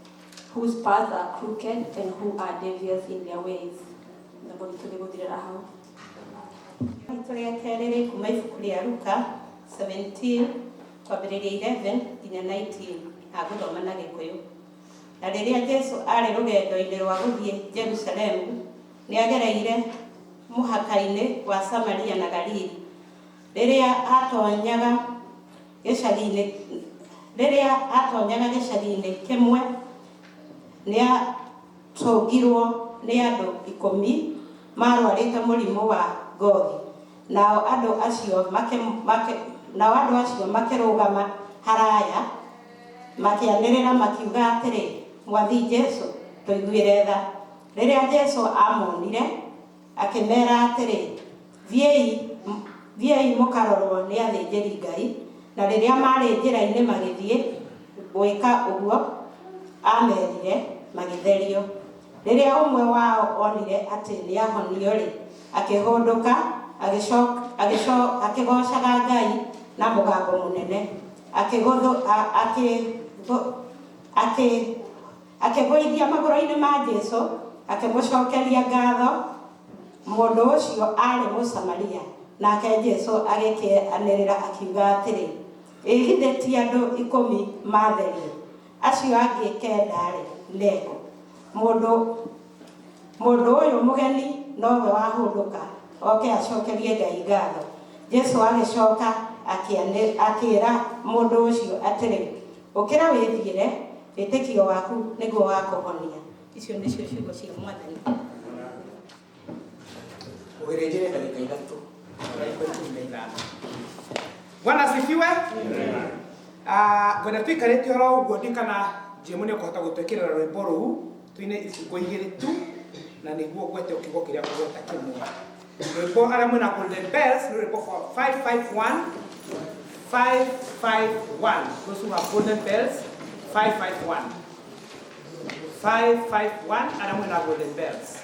whose paths are crooked and who are devious in their ways. Kuma ibuku rĩa Luka 17 kwambĩrĩria 11 nginya 19 agũthoma na Gĩkũyũ. Na rĩrĩa Jesũ arĩ rũgendo-inĩ rwa gũthiĩ Jerusalemu, nĩ agereire mũhaka-inĩ wa Samaria na Galili. Rĩrĩa atonyaga gĩcagi-inĩ kĩmwe, nĩ atũngirwo nĩ andũ 10 marwarĩte mũrimũ wa ngothi. Nao andũ acio makĩrũgama haraya makĩanĩrĩra makiuga atĩrĩ, Mwathi Jesũ, tũiguĩre tha. Rĩrĩa Jesũ amonire, akĩmera atĩrĩ, thiĩi mũkarorwo nĩ athĩnjĩri-Ngai. Na rĩrĩa marĩ njĩra-inĩ magĩthiĩ gwĩka ũguo, amerire magĩtherio. Rĩrĩa ũmwe wao onire atĩ nĩ ahonio-rĩ, akĩhũndũka akĩgocaga Ngai na mũgambo mũnene, akĩgũithia magũrũ-inĩ ma Jesũ, akĩmũcokeria ngatho. Mũndũ ũcio arĩ Mũsamaria, nake Jesu agĩkĩanĩrĩra akiuga atĩrĩ, ĩ githĩ ti andũ 10 matherio, acio angĩ 9-rĩ nĩkũ? Mũndũ ũyũ mũgeni nowe wahũndũka oke acokerie Ngai ngatho. Jesu agĩcoka akĩĩra mũndũ ũcio atĩrĩ, ũkĩra wĩthiĩre, wĩtĩkio waku nĩguo wakũhonia. Icio nĩcio ciugo cia Mwathani. Ũgerenjere ndagĩka ithatũ. Bwana asifiwe. Ngwenda tũikarĩte oro ũguo ndikana Jemu nĩ ũkũhota gũtwĩkĩrĩra rwĩmbo rũu twĩne icungo igĩrĩ tu na nĩguo gwete ũkiugo kĩrĩa kũgweta kĩmwe. Rwĩmbo arĩa mwĩna Golden Bells nĩ rwĩmbo 551. 551. Those who have Golden Bells, 551. 551 arĩa mwĩna Golden Bells.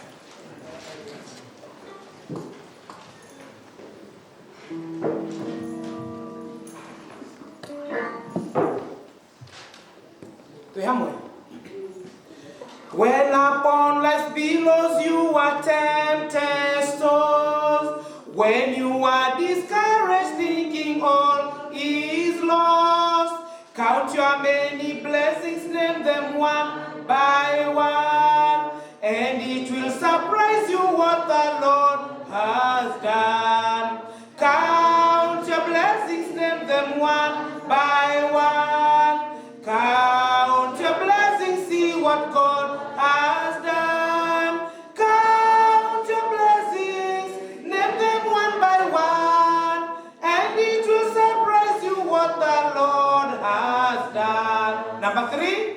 When upon life's billows you are tempest tossed, when you are discouraged thinking all is lost, count your many blessings, name them one by one, and it will surprise you what the Lord has done. Count your blessings, name them one by one. Count your blessings, see what God has done. Count your blessings, name them one by one, and it will surprise you what the Lord has done. Number 3.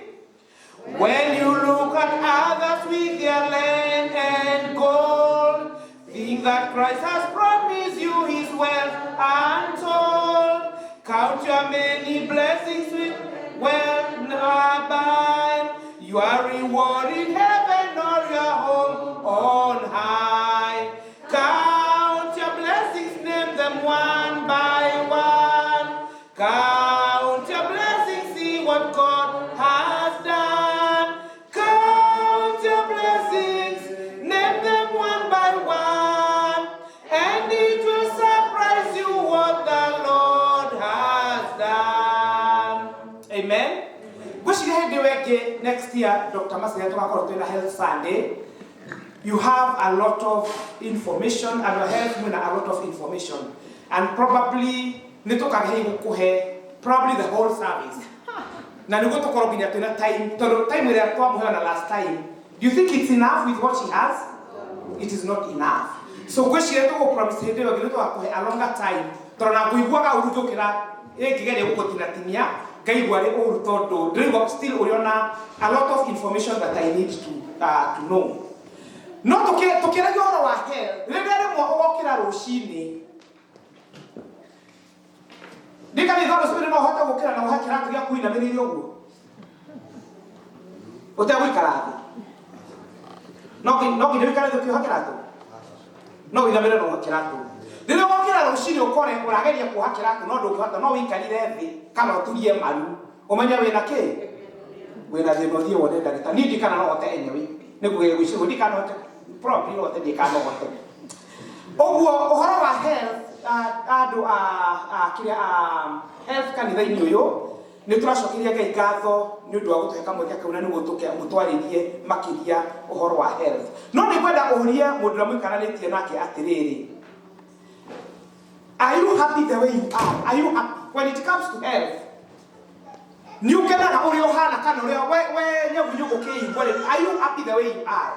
When you look at others with their land and gold, think that Christ has promised you his wealth untold. Count your many blessings with wealth abide. Your reward in heaven or your home on high. Count your blessings, name them one by one. Count your blessings, see what God has done. Count your blessings, name them one by one, and it will surprise you what the Lord has done. Amen. Next year, Dr. Masaya to Health Sunday. You have a lot of information, and your health means a lot of information, and probably probably the whole service. Now you go to Korobina to time we are last time. Do you think it's enough with what she has? It is not enough. So when she had to promise her a longer time, Torana Guiwaga Urukira, Egere Ukotina, Gaiware Urutodo, Dream still Oriona, a lot of information that I need to know. Not to get your hair, let them walk in a Roshini. Dika ni tharo sibiri no hota gukira na uhakira kuria kuina miri yogu. Uta wikara. No wikara thukio hakira tu. No wina miri no hakira tu. Dile wakira rushini ukore urageria kuhakira tu no ndukihota no wikarire thi kana uturie maru. Umenya wina ki? Wina thino thie wone ndagita ni ndikana no hote enyewe. Niguge gwicigo ndikana hote. Probably no hote ndikana hote. Oguo uhoro wa health ando kiria health kanitha-ini uyu ni turacokeria Ngai ngatho ni undu wa gutuheka mweke kauna ni gutuke mutwaririe makiria uhoro wa health. No ni kwenda uhuria mundu na mwikaranitie nake atiriri, are you happy the way you are? Are you happy when it comes to health? Ni ukena uri ohana kana uri we nyagunyu gukiigwa. Are you happy the way you are?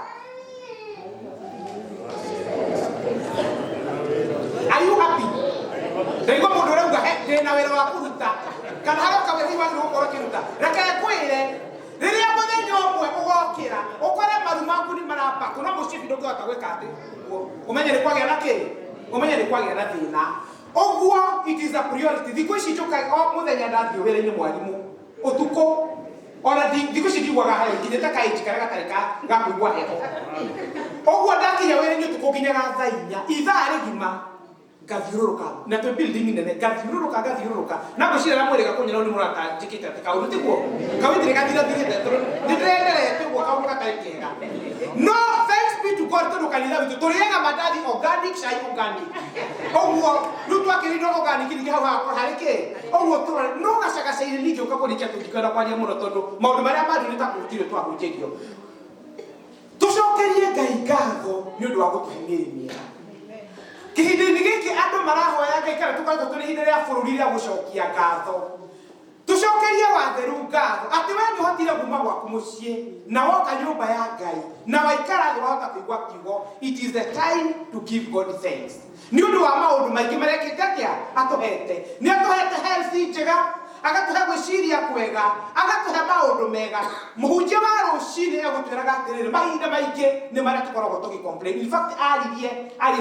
Are you happy? Ndaigo mundu rauga ndina wira wa kuruta kana haroka we hiwa ndu ukoro kiruta reke kwire riria muthenya umwe ugokira ukore maru maku ni maramba kuna mucibi ndungihota gwika ati umenye ni kwagia na ki umenye ni kwagia na thina. Oguo it is a priority. Thikũ ici njuka o muthenya ndathie wira-ini mwarimu utuko ona thikũ ici ndiugaga hayo nginyite kainji karia gatari ga kuigua heho. Oguo ndakinya wira-ini utuko nginyaga thaa 4 ithaa rigima gathiururuka na to building nene gathiururuka na bashira na mwere gakunyira ni murata tikita kauru tiguo kawitire gathira thirite ndirenderete guo kauru katari kega. No, thanks be to God to kanitha witu turiega mandathi organic chai organic oguo rutu akirindo organic ni hau hakwa harike oguo turore no gacaka caire ningi ukakurikia tungikana kwaria muno tondu maundu maria mari ni ta kutire twahunjirio tucokerie Ngai ngatho ni undu wa gutuhinyĩrĩria kihindi-inĩ gĩkĩ andũ marahoya Ngai kana tukoretwo tũrĩ ihinda rĩa bũrũri rĩa gũcokia ngatho tucokerie watheru ngatho atĩ we nĩũhotire kuma gwaku mũciĩ na woka nyũmba ya Ngai na waikara thĩ wahota kũigua kiugo. It is the time to give God thanks nĩ ũndũ wa maũndũ maingĩ marĩa Ngai atũhete. Nĩ atũhete health njega, agatuhe gwĩciria kwega, agatuhe maũndũ mega. Mũhunjia wa rũciinĩ egũtwĩraga atĩrĩrĩ mahinda maingĩ nĩ marĩa tũkoragwo tũgĩ-complain. In fact aririe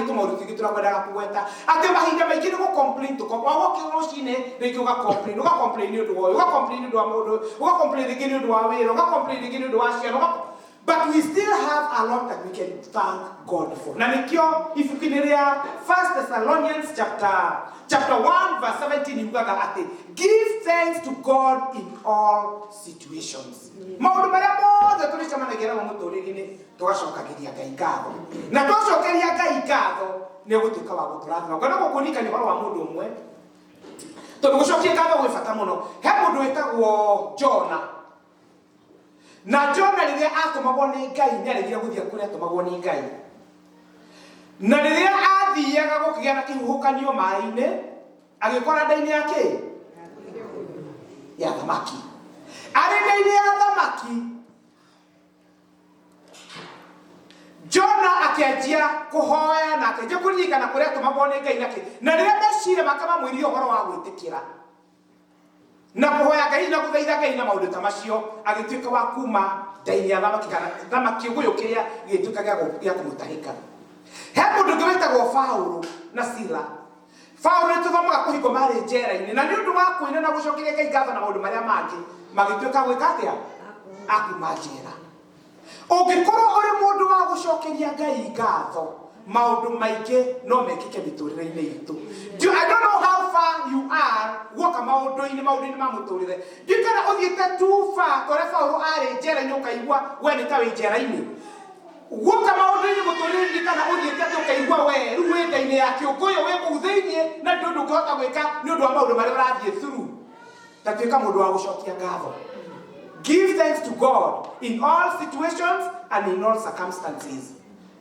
tũmaũndũ tũingĩ tũrakwendaga kũgweta atĩ mahinda maingĩ nĩ gũ-complain wagokĩra rũciinĩ rĩngĩ ũga-complain nĩ ũndũ wa ũyũ, ũga-complain nĩ ũndũ wa mũndũ, ũga-complain rĩngĩ nĩ ũndũ wa wĩra, ũga-complain rĩngĩ nĩ ũndũ wa ciana. But we still have a lot that we can thank God for. Na nikio ibuku-inĩ rĩa 1 Thessalonians chapter 1 verse 17 yugaga atĩ give thanks to God in all situations. Maũndũ marĩa mothe tũrĩcemanagia namo mũtũrĩre-inĩ tũgacokagĩria Ngai ngatho. Na twacokeria Ngai ngatho nĩ egũtuĩka wa gũtũrathima. Ngona gũkũririkania ũhoro wa mũndũ ũmwe tondũ gũcokia ngatho gwĩ bata mũno. He mũndũ wĩtagwo Jona. Na Jona rĩrĩa atũmagwo nĩ Ngai nĩaregire gũthiĩ kũrĩa atũmagwo nĩ Ngai. Na rĩrĩa athiaga gũkĩgĩa na kĩhuhũkanio maĩ-inĩ agĩkora nda-inĩ ya kĩ? Ya thamaki. Arĩ nda-inĩ ya thamaki Jona akĩanjia kũhoya na akĩanjia kũririkana kũrĩa atũmagwo nĩ Ngai nakĩ. Na rĩrĩa meciria makamamwĩria ũhoro wa gwĩtĩkĩra na kũhoya Ngai na gũthaitha Ngai na maũndũ ta macio agĩtuĩka wa kuma nda-inĩ ya thamaki kana thamaki ũguo kĩrĩa gĩtuĩka gĩa kũmũtahĩka. He mũndũ ũngĩ wĩtagwo Paulo na Sila. Paulo nĩtũthomaga kũhingwo marĩ njera-inĩ na nĩ ũndũ wa kwĩna na gũcokeria Ngai ngatho na maũndũ marĩa mangĩ magĩtuĩka gwĩka atĩa akuma njera. Ũngĩkorwo ũrĩ mũndũ wa gũcokeria Ngai ngatho maũndũ maingĩ no mekĩke mĩtũrĩre-inĩ itũ. I don't know how far you are guoka maũndũ-inĩ ma mũtũrĩre. Ndiũ kana ũthiĩte too far tondũ Paulo arĩ njera-inĩ ũkaigua we nĩ ta wĩ njera-inĩ. Guoka maũndũ-inĩ mũtũrĩre kana ũthiĩte atĩ ũkaigua we rĩu wĩ nda-inĩ ya kĩũngũyũ wĩ kũu thĩinĩ na ndũ ndũngĩhota gwĩka nĩ ũndũ wa maũndũ marĩa ũrathiĩ through. Ta tuĩka mũndũ wa gũcokia ngatho. Give thanks to God in all situations and in all circumstances.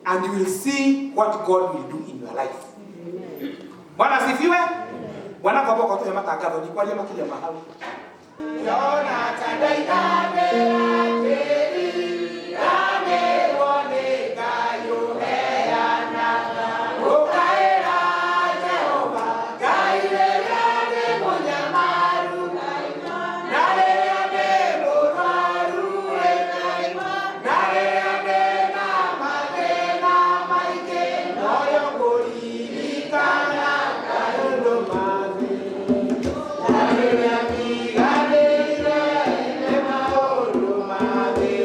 And you will see what God will do in your life. Bwana asifiwe. Bwana kwa boko tuwe matangazo ni kwa lima kile mahali. Yona tadaikane ateri ame wone gayo heana ukaera Jehova gaire yane munyamaru nare yane muraru nare yane Amen.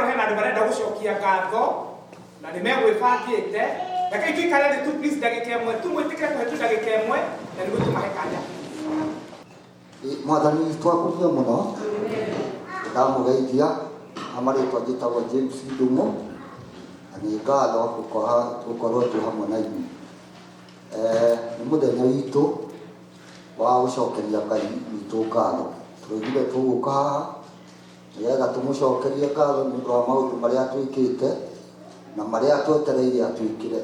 ĩno hena andũ marenda gũcokia ngatho na nĩ megwĩbangĩte. Reke tũikare thĩ tu please ndagĩka ĩmwe tu mwĩtĩkĩre tũhe ndagĩka ĩmwe na nĩguo tũmahe kanya. Mwathani twakumia mũno ndamũgeithia amarĩtwa njĩtagwo James Ndung'u na nĩ ngatho gũkorwo twĩ hamwe na inyuĩ. Nĩ mũthenya witũ wa gũcokeria Ngai witũ ngatho. Tũrugire tũgũka haha nĩgetha tũmũcokerie ngatho nĩ ũndũ wa maũndũ marĩa twĩkĩte na marĩa twetereire atwĩkire,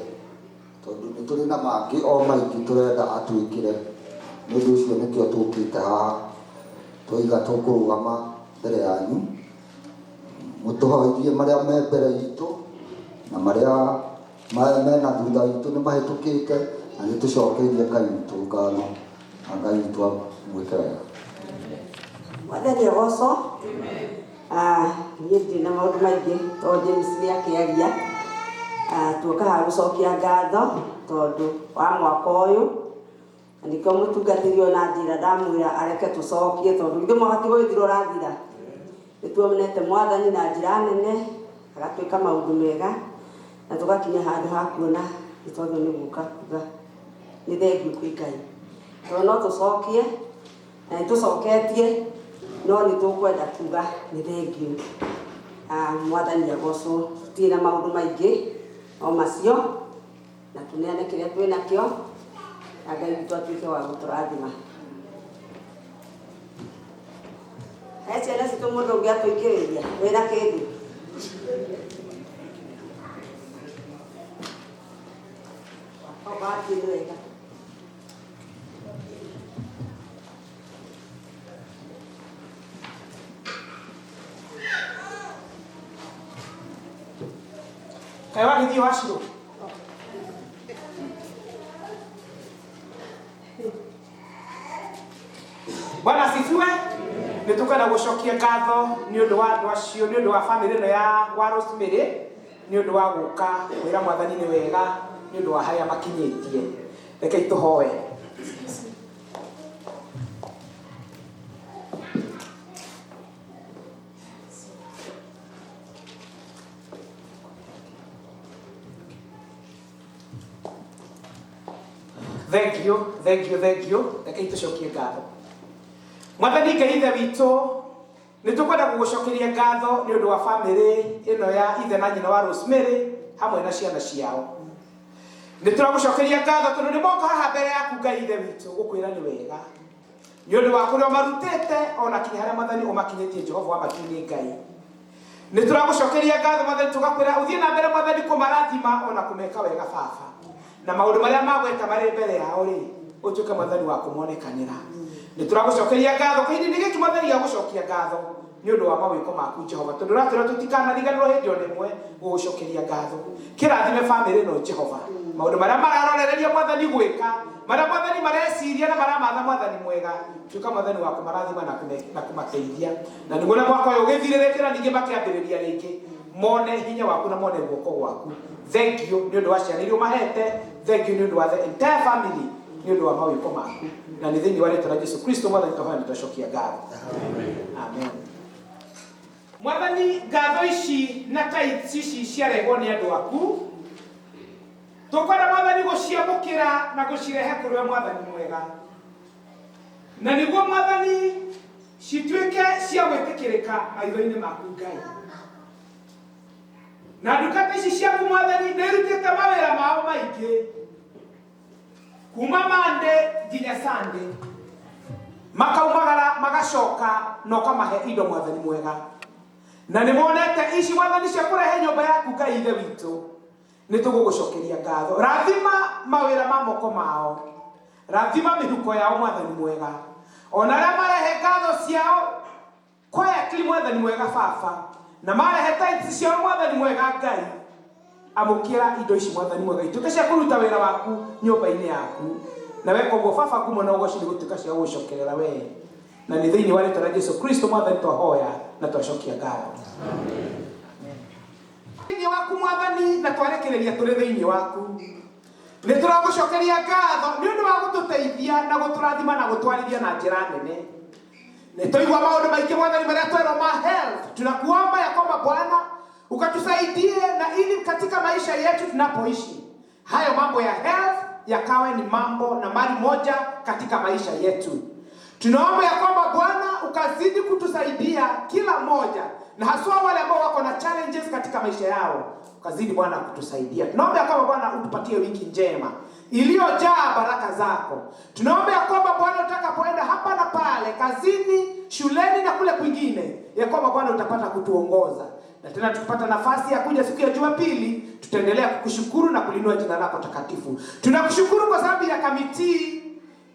tondũ nĩ tũrĩ na mangĩ o maingĩ tũrenda atwĩkire. Nĩ ũndũ ũcio nĩkĩo tũkĩte haha tũiga tũkũrũgama mbere yanyu mũtũhoithie marĩa me mbere itũ na marĩa mena thutha itũ nĩ mahĩtũkĩte na nĩ tũcokerie Ngai witũ ngatho na Ngai witũ amwĩke wega. Mwathani agocwo. Niĩ ndĩ na maũndũ maingĩ tondũ James nĩ akĩaria. Tuoka haha gũcokia ngatho tondũ wa mwaka ũyũ na nĩkĩo mũtungatĩri ona njĩra ndamwĩra areke tũcokie tondũ ithuĩ mwaka gũgĩthira ũrathira. Nĩtuomenete Mwathani na njĩra nene agatwĩka maũndũ mega na tũgakinya handũ ha kuona nĩ tondũ nĩ gũka kuga nĩ thengiũ kwĩ Ngai. Tondũ no tũcokie na nĩtũcoketie no nĩ tũkwenda kuga nĩ thengiũ. Mwathani agocwo. Tũtirĩ na maũndũ maingĩ o macio na tũneane kĩrĩa twĩ nakĩo na Ngai witũ atuĩke wa gũtũrathima. He ciana citũ mũndũ ũngĩ atũingĩrĩria wĩna kĩndũ. Obati nĩ wega. Kaĩ wagĩthiĩ Wachirũ? Bwana asifiwe. Nĩ tũkwenda gũcokia ngatho nĩ ũndũ wa andũ acio, nĩ ũndũ wa famĩlĩ ĩno ya Rosemary, nĩ ũndũ wa gũka kwĩra Mwathani nĩ wega, nĩ ũndũ wa harĩa makinyĩtie. Rekei tũhoe. Thank you. Rekei tũcokie ngatho. Mwathani Ngai ithe witũ, nĩ tũkwenda gũgũcokeria ngatho nĩ ũndũ wa famĩlĩ ĩno ya ithe na nyina wa Rosemary hamwe na ciana ciao. Nĩ tũragũcokeria ngatho tondũ nĩ moka haha mbere yaku Ngai ithe witũ gũkwĩra nĩ wega. Nĩ ũndũ wa kũrĩa marutĩte ona kinya harĩa Mwathani ũmakinyĩtie Jehova wa makinyĩ Ngai. Nĩ tũragũcokeria ngatho Mwathani tũgakwĩra ũthiĩ na mbere Mwathani kũmarathima ona kũmeka wega baba. Na maũndũ marĩa magweta marĩ mbere yao rĩ ũtuĩke Mwathani wa kũmonekanĩra. Nĩ tũragũcokeria ngatho kahinda gĩkĩ Mwathani ya gũcokia ngatho nĩ ũndũ wa mawĩko maku Jehova, tondũ ratũra tũtikanariganĩrwo hĩndĩ o ĩmwe gũgũcokeria ngatho. Kĩrathime famĩlĩ ĩno Jehova, maũndũ marĩa mararorereria Mwathani gwĩka, marĩa Mwathani mareciria na maramatha Mwathani mwega, tuĩka Mwathani wa kũmarathima na kũmateithia. Na nĩguo na mwaka ũyũ ũgĩthirĩrĩte na ningĩ makĩambĩrĩria rĩngĩ mone hinya waku na mone guoko gwaku. Thank you nĩ ũndũ wa ciana iria ũmahete, thank you nĩ ũndũ wa the entire family, nĩ ũndũ wa mawĩko maku. Na nĩ thĩinĩ wa rĩĩtwa rĩa Jesũ Kristo Mwathani tũhoya na tũcokia ngatho. Amen. Mwathani ngatho ici na tithes ici ciarehwo nĩ andũ aku, tũkwenda Mwathani gũciamũkĩra na gũcirehe kũrĩ we Mwathani mwega. Na nĩguo Mwathani cituĩke cia gwĩtĩkĩrĩka maitho-inĩ maku Ngai. Na ndungata ici ciaku Mwathani nĩ irutĩte mawĩra mao maingĩ kuma Monday nginya Sunday, makaumagara magacoka na ũkamahe indo Mwathani mwega. Na nĩ monete ici Mwathani cia kũrehe nyũmba yaku Ngai ithe witũ, nĩ tũgũgũcokeria ngatho. Rathima mawĩra ma moko mao, rathima mĩhuko yao Mwathani mwega, ona arĩa marehe ngatho ciao quietly Mwathani mwega baba, na marehe tithes ciao Mwathani mwega Ngai, amũkĩra indo ici Mwathani mwega ituĩke cia kũruta wĩra waku nyũmba-inĩ yaku. Na weka ũguo baba ngumo na ũgoci nĩ gũtuĩka cia gũgũcokerera we. Na nĩ thĩinĩ wa rĩĩtwa rĩa Jesũ Kristo Mwathani twahoya na twacokia ngatho. Thĩinĩ waku Mwathani na twarekereria tũrĩ thĩinĩ waku, nĩ tũragũcokeria ngatho nĩ ũndũ wa gũtũteithia na gũtũrathima na gũtwarithia na njĩra nene. Nĩ tũigua maũndũ maingĩ Mwathani marĩa twerwo ma health. Tunakuomba ya kwamba Bwana ukatusaidie na ili katika maisha yetu tunapoishi hayo mambo ya health yakawe ni mambo nambari moja katika maisha yetu. Tunaomba ya kwamba Bwana ukazidi kutusaidia kila moja, na haswa wale ambao wako na challenges katika maisha yao, ukazidi Bwana kutusaidia. Tunaomba ya kwamba Bwana utupatie wiki njema iliyojaa baraka zako. Tunaomba ya kwamba Bwana utakapoenda hapa na pale, kazini, shuleni na kule kwingine, ya kwamba Bwana utapata kutuongoza. Na tena tukipata nafasi ya kuja siku ya Jumapili, tutaendelea kukushukuru na kulinua jina lako takatifu. Tunakushukuru kwa sababu ya kamiti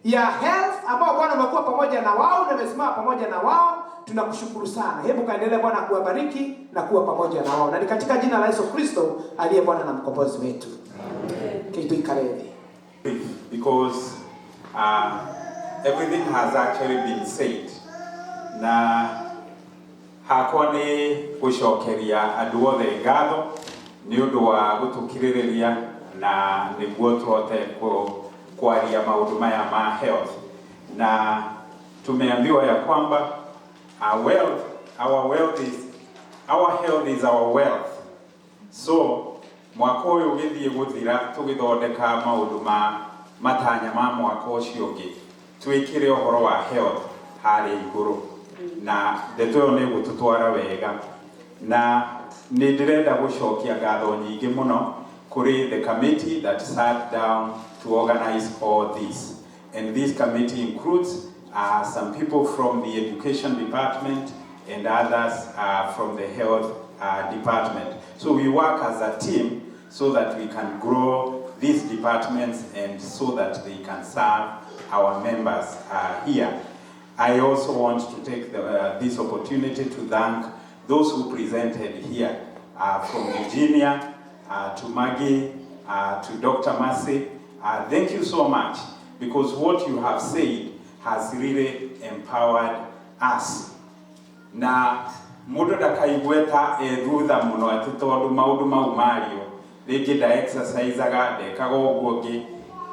ya health ambao Bwana umekuwa pamoja na wao na umesimama pamoja na wao. Tunakushukuru sana. Hebu kaendelee Bwana kuwabariki na kuwa pamoja na wao. Na ni katika jina la Yesu Kristo aliye Bwana na mkombozi wetu. Amen. Because everything has actually been said. Na hakoni gushokeria andu othe ngatho ni undu wa gutukiriria na niguo tuote kwaria maundu maya ma health. Na tumeambiwa ya kwamba our health is our wealth. So mwaka uyu githie guthira tugithondeka maundu matanya ma mwaka ucio ungi twikire uhoro wa health hari iguru, na ndeto yo ni gututwara wega. Na ni ndirenda gucokia ngatho nyingi muno kuri the committee that sat down to organize all this. And this committee includes some people from the education department and others from the health department. So we work as a team so that we can grow these departments and so that they can serve our members here. I also want to take this opportunity to thank those who presented here, from Virginia to Maggie to Dr. Massey. Thank you so much, because what you have said has really empowered us. Na mundu ndakaigweta thutha muno ati tondu maundu mau mario ringi nda exerciseaga ndekaga uguo ngi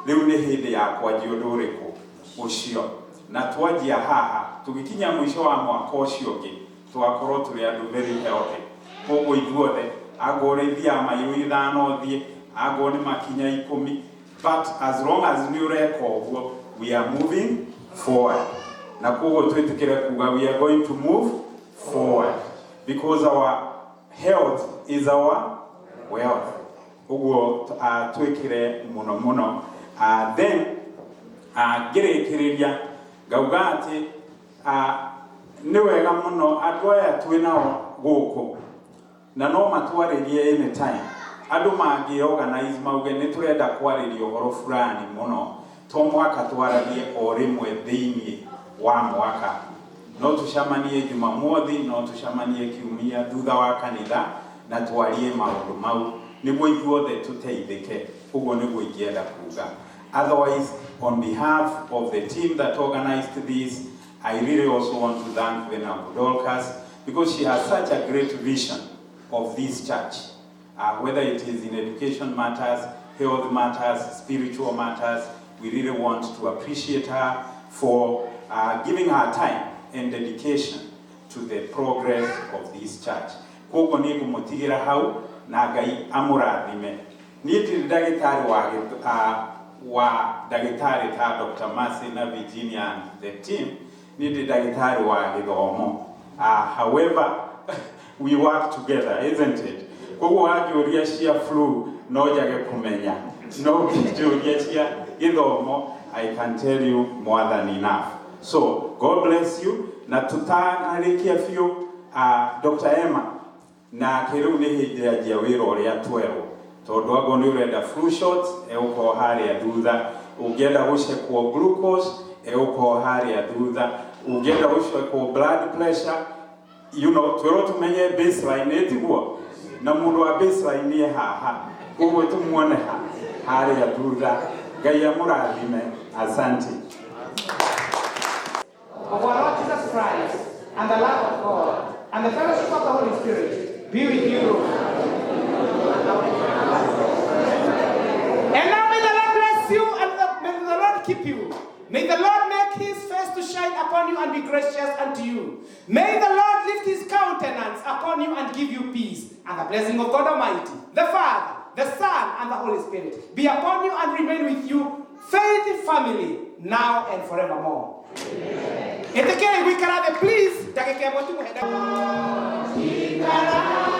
riu ni hindi ya kwanjia undu uriku ucio. Na twanjia haha tugikinya mwisho wa mwaka ucio ngi twakorwo turi andu very healthy. Koguo ithuothe agorithia mairu ithano thie ago ni makinya 10, but as long as ni ureka uguo we are moving forward. Na koguo twitikire kuga we are going to move forward, because our health is our wealth. Uguo twikire muno muno. Then ngirekireria ngauga ati ni wega muno andu aya twinao guku na no matwaririe anytime. Andu mangi organize mauge ni turenda kwariria uhoro fulani muno, to mwaka twararie o rimwe thiini wa mwaka. No tucamanie Jumamothi, no tucamanie Kiumia thutha wa kanitha na twarie maundu mau niguo ithuothe tuteithike. Uguo niguo ingienda kuga. Otherwise, on behalf of the team that organized this, I really also want to thank Venerable Dorcas, because she has such a great vision of this church. Whether it is in education matters, health matters, spiritual matters, we really want to appreciate her for giving her time and dedication to the progress of this church. Koguo ni kumutigira hau na Ngai amurathime. Ni ndagitari wa dagitari ta Dr. Massey na Virginia and the team, ni dagitari wa githomo. However, we work together, isn't it? Koguo ajuria cia flu no jage kumenya, no ajuria cia githomo, I can tell you more than enough. So God bless you. Na tutarikia fiu Dr. Emma na kiru ni hindi ya wira uria twero tondu ago ni urenda flu shots uko haria thutha, ungienda gucekwo glucose uko haria thutha, ungienda gucekwo blood pressure, you know, twero tumenye baseline etiguo na mundu wa baseline ni haha, ugo tumuone haria thutha. Ngai amurathime. Asante. Of our Lord Jesus Christ, and the love of God, and the fellowship of the Holy Spirit be with you. And now may the Lord bless you, and may the Lord keep you. May the Lord make his face to shine upon you and be gracious unto you. May the Lord lift his countenance upon you and give you peace. And the blessing of God Almighty, the Father, the Son, and the Holy Spirit be upon you and remain with you, faith family, now and forevermore. Amen. Please,